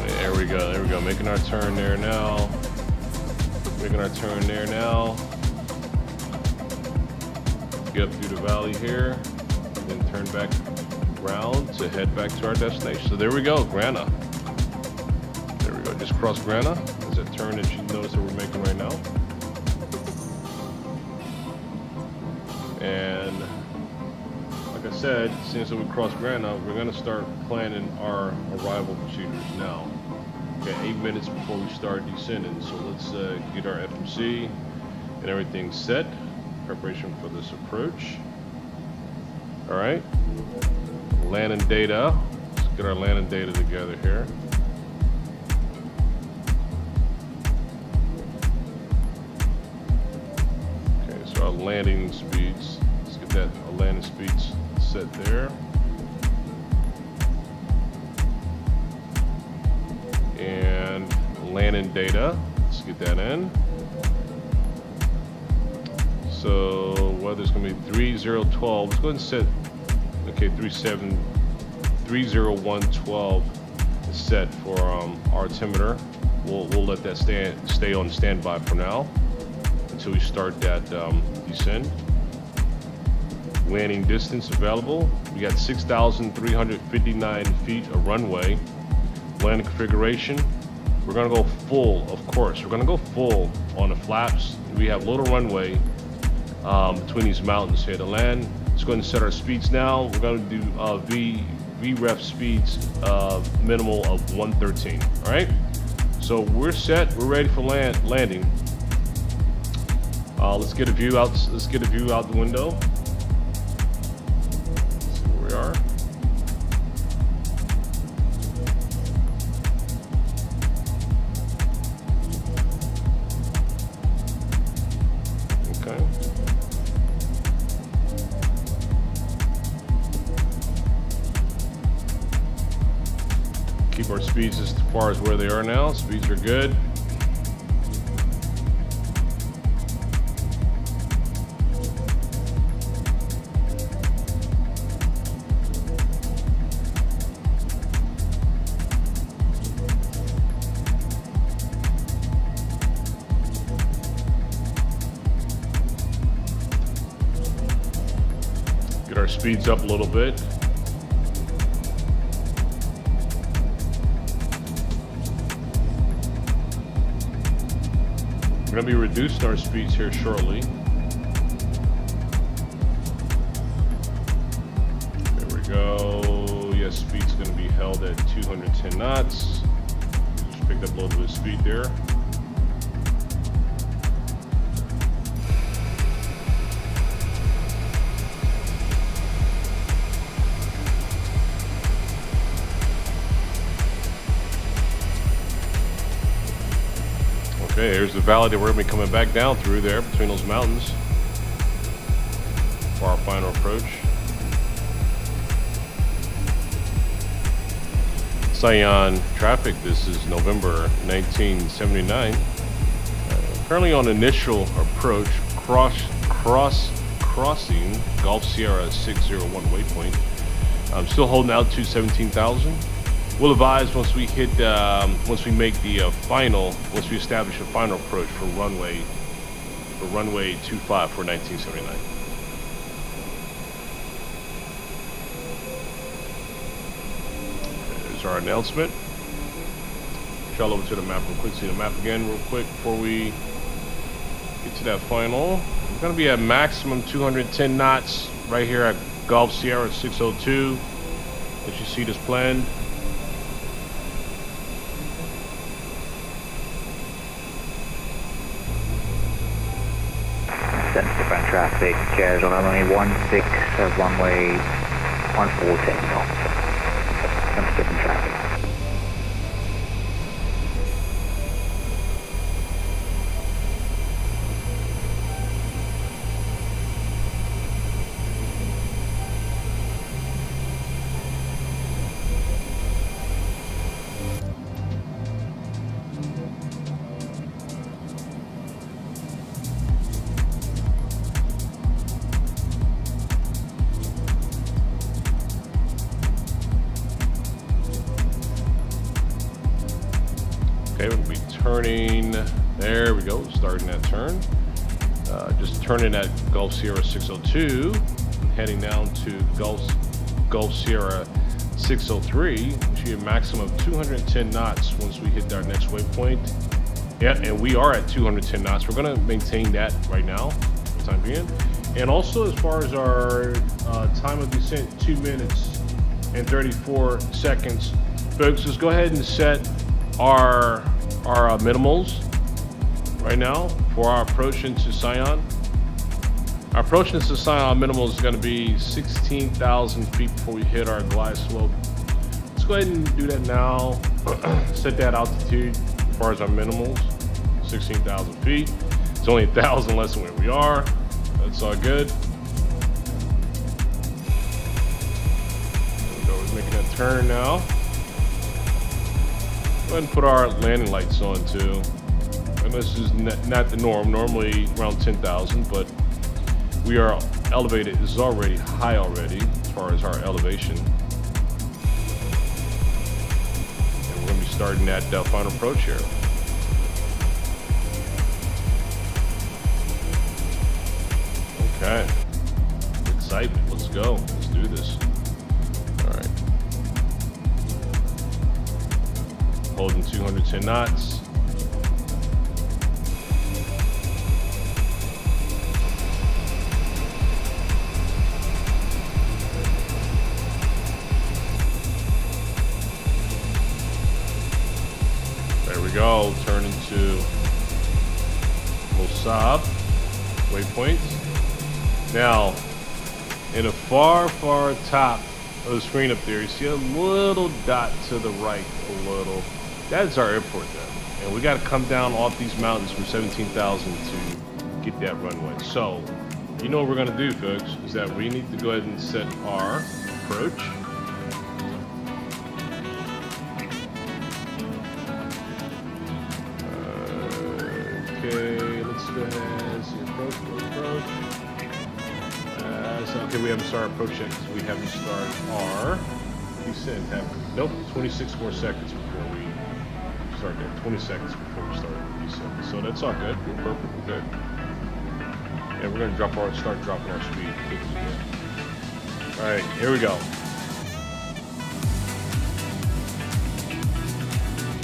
There we go. Making our turn there now. Get up through the valley here, then turn back around to head back to our destination. So there we go, Grana. There we go. Just cross Grana. There's that turn that you notice that we're making right now. And like I said, since we crossed Granada, we're going to start planning our arrival procedures now. Okay, 8 minutes before we start descending. So let's get our FMC and everything set. Preparation for this approach. All right. Landing data. Let's get our landing data together here. Okay, so our landing speeds. Let's get that landing speeds set there. And landing data. Let's get that in. So weather's gonna be 3012. Let's go ahead and set, okay, 30112 is set for our altimeter. We'll let that stay on standby for now until we start that descent. Landing distance available. We got 6,359 feet of runway. Landing configuration. We're gonna go full, of course. We're gonna go full on the flaps. We have little runway between these mountains here to land. Let's go ahead and set our speeds now. We're going to do VREF speeds minimal of 113. All right. So we're set. We're ready for landing. Let's get a view out. Let's get a view out the window. Let's see where we are. Keep our speeds as far as where they are now. Speeds are good. Get our speeds up a little bit. We're going to be reducing our speeds here shortly. There we go. Yes, speed's going to be held at 210 knots. Just picked up a little bit of speed there. Okay, here's the valley that we're going to be coming back down through there between those mountains for our final approach. Sion traffic, this is November 1979. Currently on initial approach, crossing Gulf Sierra 601 waypoint. I'm still holding out to 17,000. We'll advise once we hit, once we make the once we establish a final approach for runway 25 for 1979. Okay, there's our announcement. Travel over to the map real quick. See the map again real quick before we get to that final. We're going to be at maximum 210 knots right here at Gulf Sierra 602. As you see this plan. Different traffic, on runway 16, runway 140 knots. Some different traffic. Okay, we'll be turning, there we go, starting that turn. Just turning at Gulf Sierra 602, heading down to Gulf Sierra 603. We should be a maximum of 210 knots once we hit our next waypoint. Yeah, and we are at 210 knots. We're gonna maintain that right now, for the time being. And also, as far as our time of descent, 2 minutes and 34 seconds. Folks, let's go ahead and set our minimals right now for our approach into Sion. Our approach into Sion minimal is going to be 16,000 feet before we hit our glide slope. Let's go ahead and do that now. Set that altitude as far as our minimals, 16,000 feet. It's only 1,000 less than where we are. That's all good. There we go. We're making that turn now. Go ahead and put our landing lights on too. And this is not the norm. Normally around 10,000, but we are elevated. This is already high already as far as our elevation. And we're going to be starting that final approach here. Okay. Excitement. Let's go. Let's do this. All right. Holding 210 knots. There we go. Turn into Mossab waypoints. Now, in the far top of the screen up there, you see a little dot to the right, a little. That's our airport there. And we got to come down off these mountains from 17,000 to get that runway. So, you know what we're going to do, folks, is that we need to go ahead and set our approach. Okay, let's go ahead and see approach. Okay, we haven't started approach yet because we haven't started our descent. Nope, 26 more seconds before we start there. 20 seconds before we start the descent. So that's all good. We're perfect. We're good. And we're going to start dropping our speed. All right, here we go.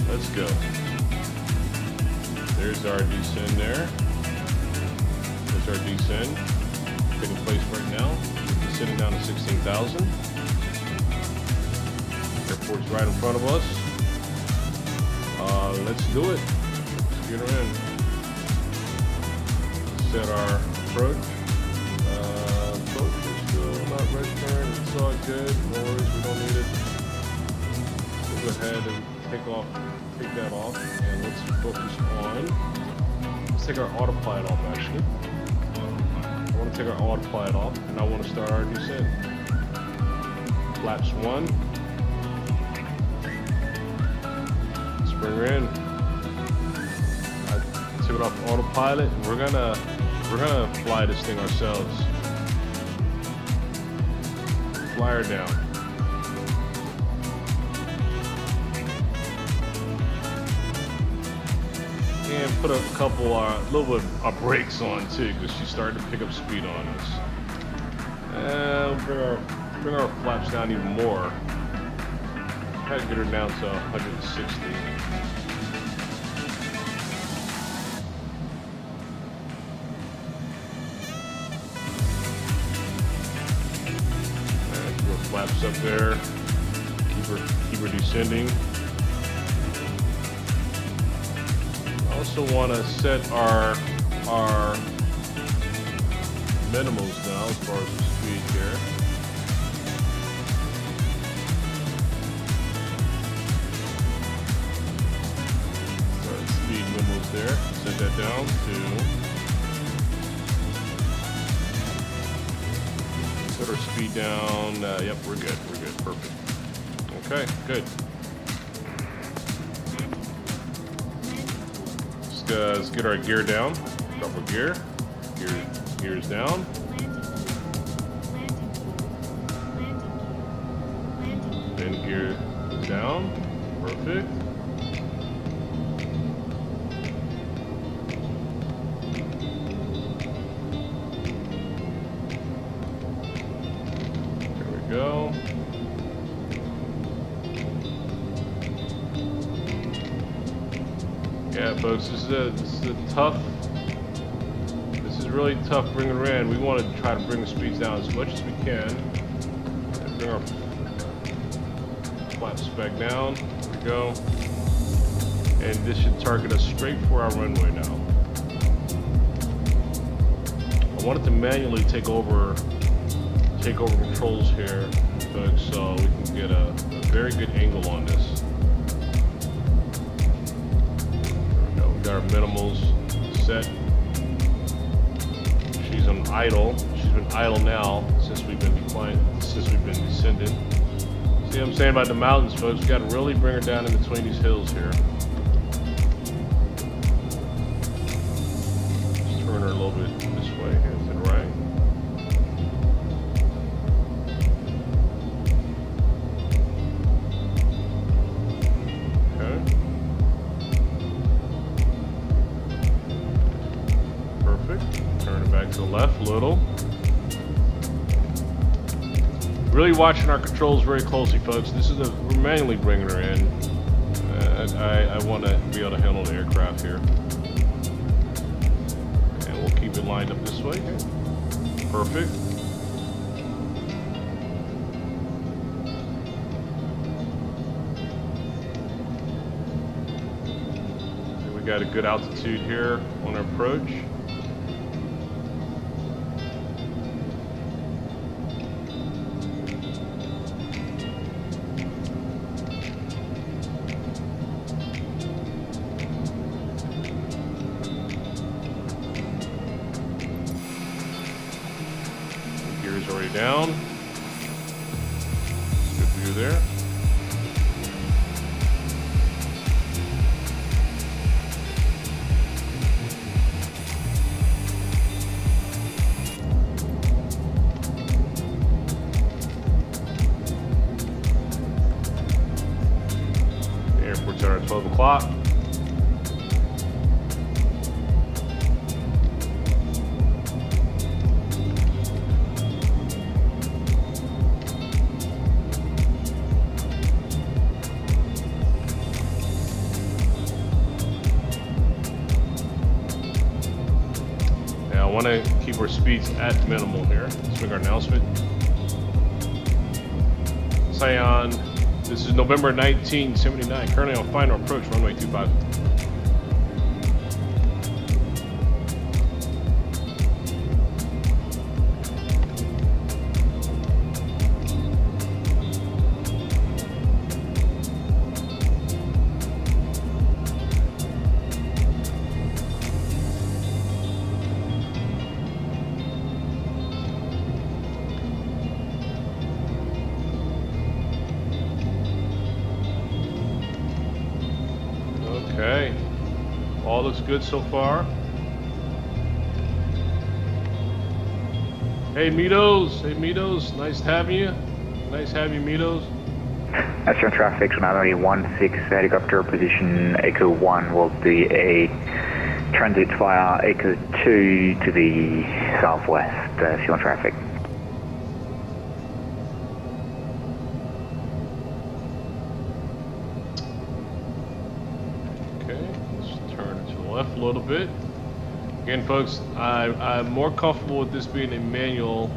Let's go. There's our descend there. There's our descend. Taking place right now. Sitting down at 16,000. Airport's right in front of us. Let's do it. Let's get her in. Set our approach. Approach is still not registering. It's all good. No worries, we don't need it. We'll go ahead and take that off, and let's focus on. Let's take our autopilot off actually. I want to take our autopilot off, and I want to start our descent. Flaps 1. Let's bring her in. I took it off autopilot, and we're gonna fly this thing ourselves. Fly her down. And put a little bit of brakes on too, because she's starting to pick up speed on us. And bring our flaps down even more. Try to get her down to 160. And keep her flaps up there. Keep her descending. Also want to set our minimals now as far as the speed here. So speed minimals there. Set that down to. Set our speed down. Yep, we're good. We're good. Perfect. Okay, good. Let's get our gear down. Drop our gear. Gear is down. Then gear down. Perfect. There we go. Yeah, folks, this is really tough bringing her in. We want to try to bring the speeds down as much as we can. And bring our flaps back down. There we go. And this should target us straight for our runway now. I wanted to manually take over controls here, folks, so we can get a very good angle on this. There we go. We got our minimals set. She's on idle. She's been idle now since we've been descending. See what I'm saying about the mountains, folks? We got to really bring her down in between these hills here. Just turn her a little bit this way here to the right. Okay. Perfect. Turn it back to the left a little. Really watching our controls very closely, folks. We're manually bringing her in. I want to be able to handle the aircraft here. And we'll keep it lined up this way here. Perfect. And we got a good altitude here on our approach. Already down. Good view there. The airport's at 12 o'clock. I want to keep our speeds at minimal here. Let's make our announcement. Sion, this is November 1979. Currently on final approach, runway 25. Okay, all looks good so far. Hey Mitos, nice having you. Nice having you, Mitos. Sion traffic, runway 16, helicopter position Echo 1 will be a transit via Echo 2 to the southwest, Sion traffic. Left a little bit. Again, folks, I'm more comfortable with this being a manual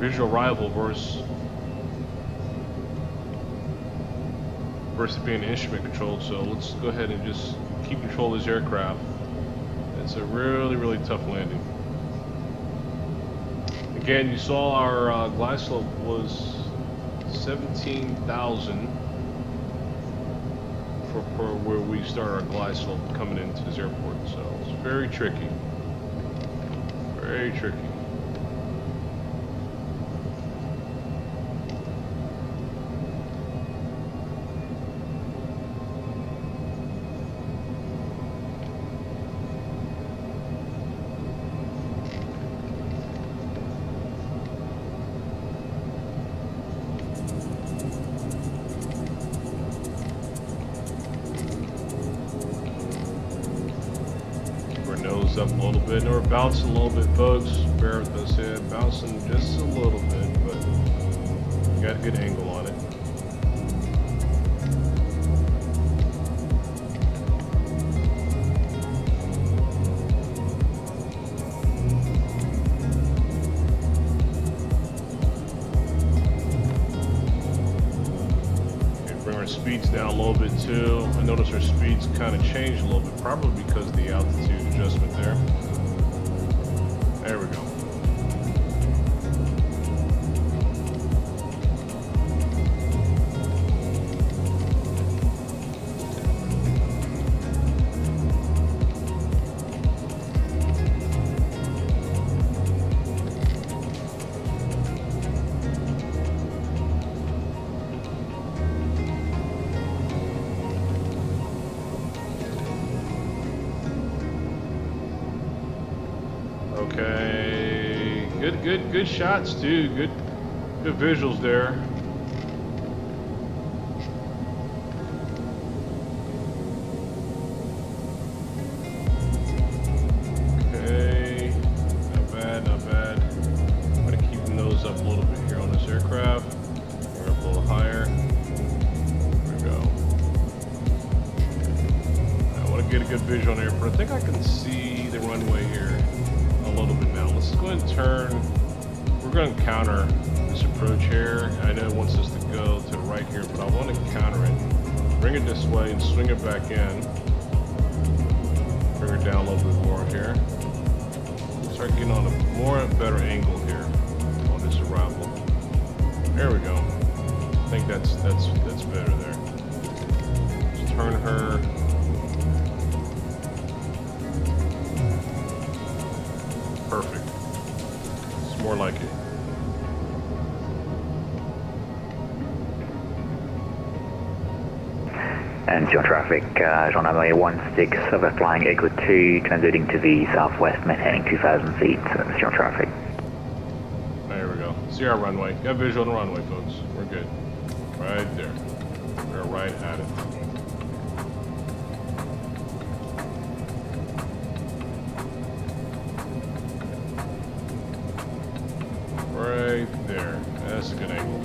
visual arrival versus being instrument controlled. So let's go ahead and just keep control of this aircraft. It's a really tough landing. Again, you saw our glide slope was 17,000. For where we start our glide slope coming into this airport, so it's very tricky. Very tricky. Nose up a little bit, and we're bouncing a little bit, folks. Bear with us here, bouncing just a little bit, but we got a good angle on it. speeds down a little bit too. I noticed our speeds kind of changed a little bit, probably because of the altitude adjustment there. There we go. Okay, good shots too. Good visuals there. Okay, not bad. I'm gonna keep the nose up a little bit here on this aircraft. We're up a little higher. There we go. I want to get a good visual on the airport. I think I can see the runway here a little bit now. Let's go ahead and turn. We're going to counter this approach here. I know it wants us to go to the right here, but I want to counter it. Bring it this way and swing it back in. Bring it down a little bit more here. Start getting on a better angle here on this arrival. There we go. I think that's better there. Just turn her. Perfect. It's more like it. And Sion traffic, Geneva 16 overflying Echo 2, transiting to the southwest, maintaining 2,000 feet, Sion traffic. There we go. See our runway. Got visual on the runway, folks. We're good. Right there. We're right at it. Right there. That's a good angle.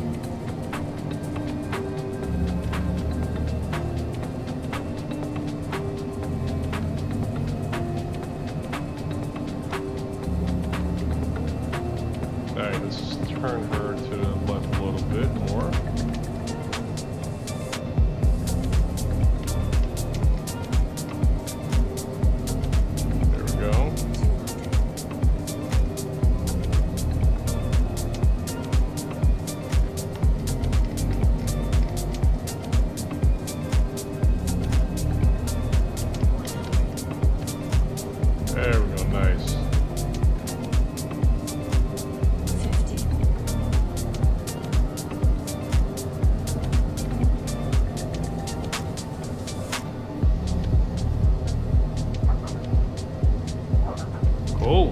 Alright, let's turn her to the left a little bit more. There we go. There we go, nice. Cool.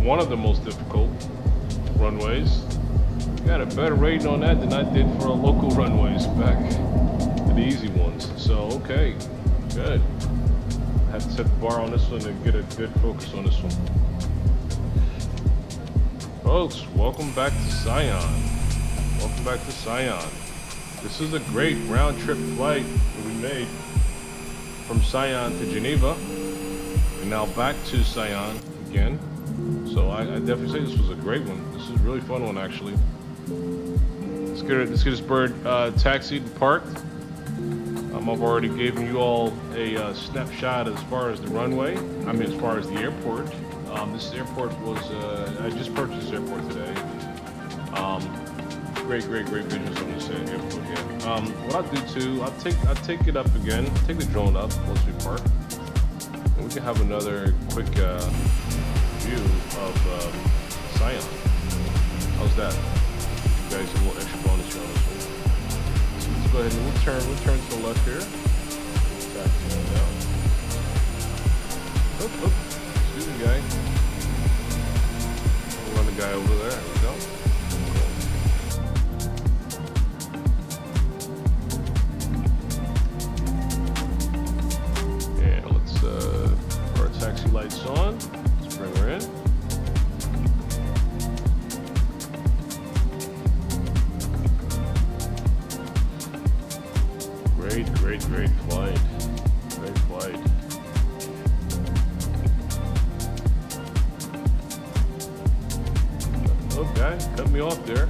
One of the most difficult runways. Got a better rating on that than I did for our local runways back to the easy ones. So, okay, good. I had to set the bar on this one and get a good focus on this one. Folks, welcome back to Sion. Welcome back to Sion. This is a great round trip flight that we made from Sion to Geneva and now back to Sion again. So I definitely say this was a great one. This is a really fun one, actually. Let's get this bird taxied and parked. I've already given you all a snapshot as far as the runway. I mean, as far as the airport. This airport was, I just purchased this airport today. Great visuals on this airport, yeah. What I'll do too, I'll take it up again, take the drone up once we park. And we can have another quick view of Sion. How's that? You guys, a little extra bonus here on this one. So let's go ahead and we'll turn to the left here. Taxi on down. Excuse me, guy. We'll run the guy over there. There we go. And let's put our taxi lights on. Let's bring her in. Great. me off there.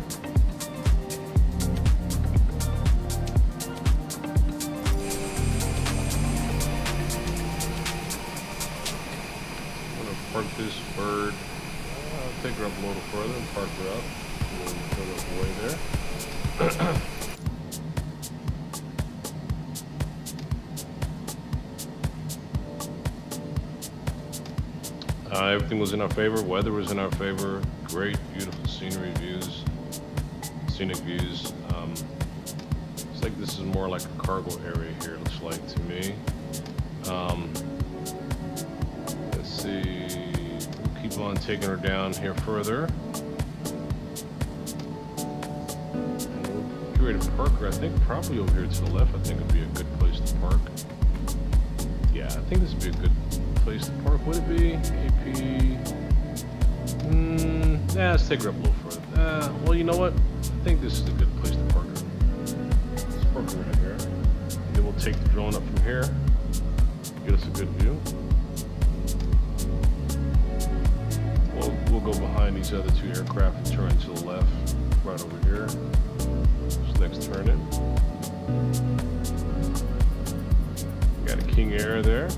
I'm gonna park this bird. I'll take her up a little further and park her up. A little further away there. Everything was in our favor. Weather was in our favor. Great, beautiful scenery views, scenic views. It's like this is more like a cargo area here. Looks like to me. Let's see. We'll keep on taking her down here further. And we'll get ready to park her. I think probably over here to the left. I think would be a good place to park. Yeah, I think this would be a good place to park. Would it be? AP. Yeah, let's take her up a little further. Well, you know what? I think this is a good place to park her. Let's park her right here. And then we'll take the drone up from here. Get us a good view. We'll go behind these other two aircraft and turn to the left, right over here. This next turn in. Got a King Air there.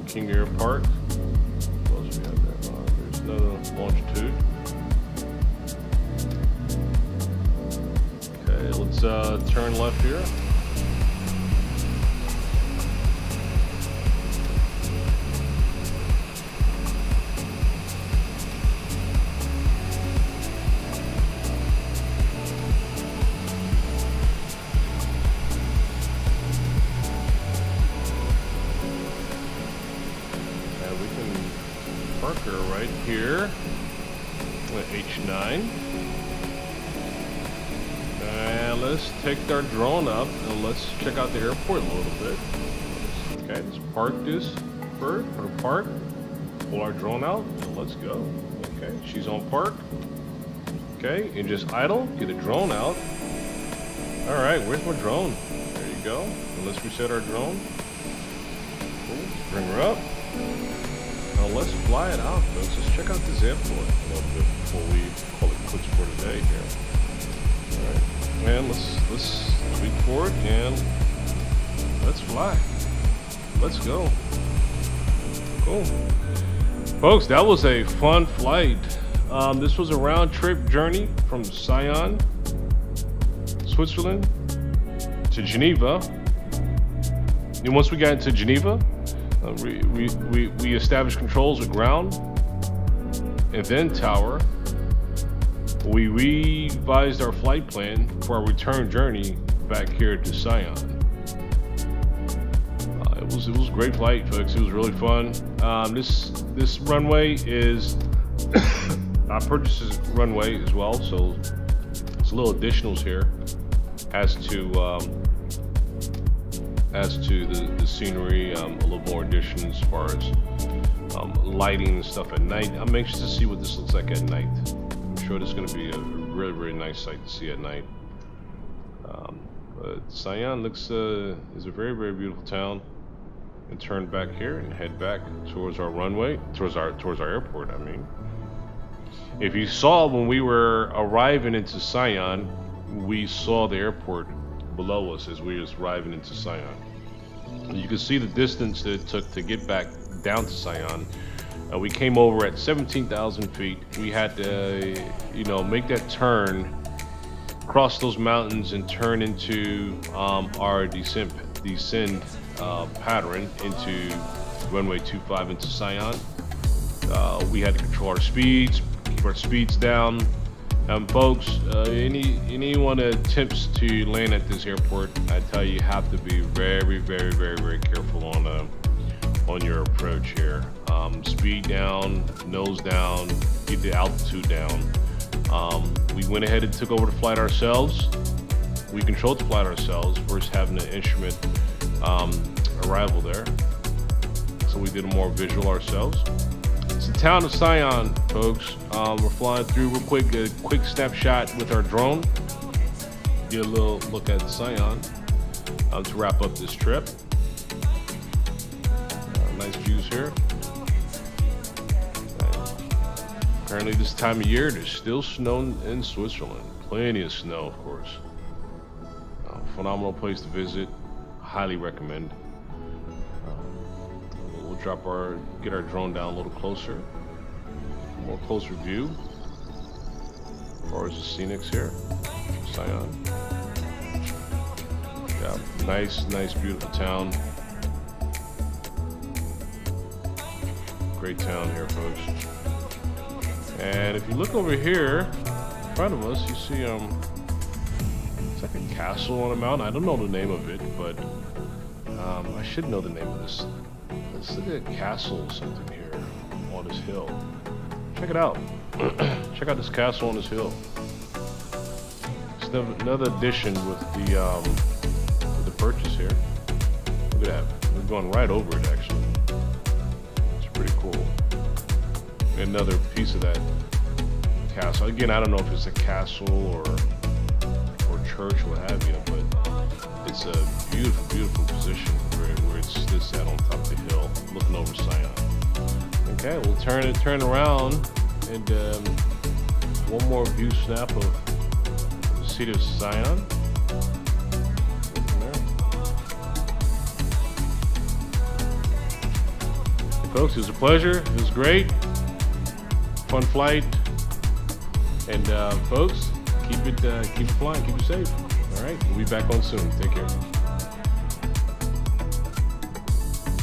King Air Park. What else we have there? There's another Longitude. Okay, let's turn left here. Parker right here with H9. And let's take our drone up and let's check out the airport a little bit. Okay, let's park this bird, put her park, pull our drone out, and let's go. Okay, she's on park. Okay, and just idle, get a drone out. All right, where's my drone? There you go. And let's reset our drone. Cool. Let's bring her up. Now let's fly it out, folks. Let's check out this airport a little bit before we call it quits for today here. All right, man. Let's tweak forward and let's fly. Let's go. Cool, folks. That was a fun flight. This was a round trip journey from Sion, Switzerland, to Geneva. And once we got into Geneva, we established controls with ground and then tower. We revised our flight plan for our return journey back here to Sion. It was a great flight, folks. It was really fun. This runway is I purchased this runway as well, so it's a little additionals here as to the scenery, a little more additions as far as lighting and stuff at night. I'm anxious to see what this looks like at night. I'm sure this is going to be a really, really nice sight to see at night. But Sion looks is a very, very beautiful town. And turn back here and head back towards our runway, towards our airport. I mean, if you saw when we were arriving into Sion, we saw the airport below us as we were arriving into Sion. You can see the distance that it took to get back down to Sion. We came over at 17,000 feet. We had to, make that turn, cross those mountains, and turn into our descent pattern into runway 25 into Sion. We had to control our speeds, keep our speeds down. Folks, anyone that attempts to land at this airport, I tell you, you have to be very, very, very, very careful on your approach here. Speed down, nose down, get the altitude down. We went ahead and took over the flight ourselves. We controlled the flight ourselves versus having an instrument arrival there. So we did a more visual ourselves. It's the town of Sion, folks. We're flying through real quick, a quick snapshot with our drone. Get a little look at Sion to wrap up this trip. Nice views here. apparently this time of year there's still snow in Switzerland. Plenty of snow, of course. Phenomenal place to visit. Highly recommend. We'll get our drone down a little closer. More closer view. As far as the scenics here. Sion. Yeah, nice, beautiful town. Great town here, folks. And if you look over here, in front of us, you see it's like a castle on a mountain. I don't know the name of it, but I should know the name of this. Let's look at a castle or something here on this hill. Check it out. Check out this castle on this hill. It's another addition with the purchase here. Look at that. We're going right over it, actually. It's pretty cool. Another piece of that castle. Again, I don't know if it's a castle or church, what have you, but it's a beautiful position where it sits at on top of the hill, looking over Sion. Okay, we'll turn around and one more view snap of the city of Sion. Hey folks, it was a pleasure. It was great. Fun flight. And folks, keep it flying, keep it safe. All right, we'll be back on soon. Take care.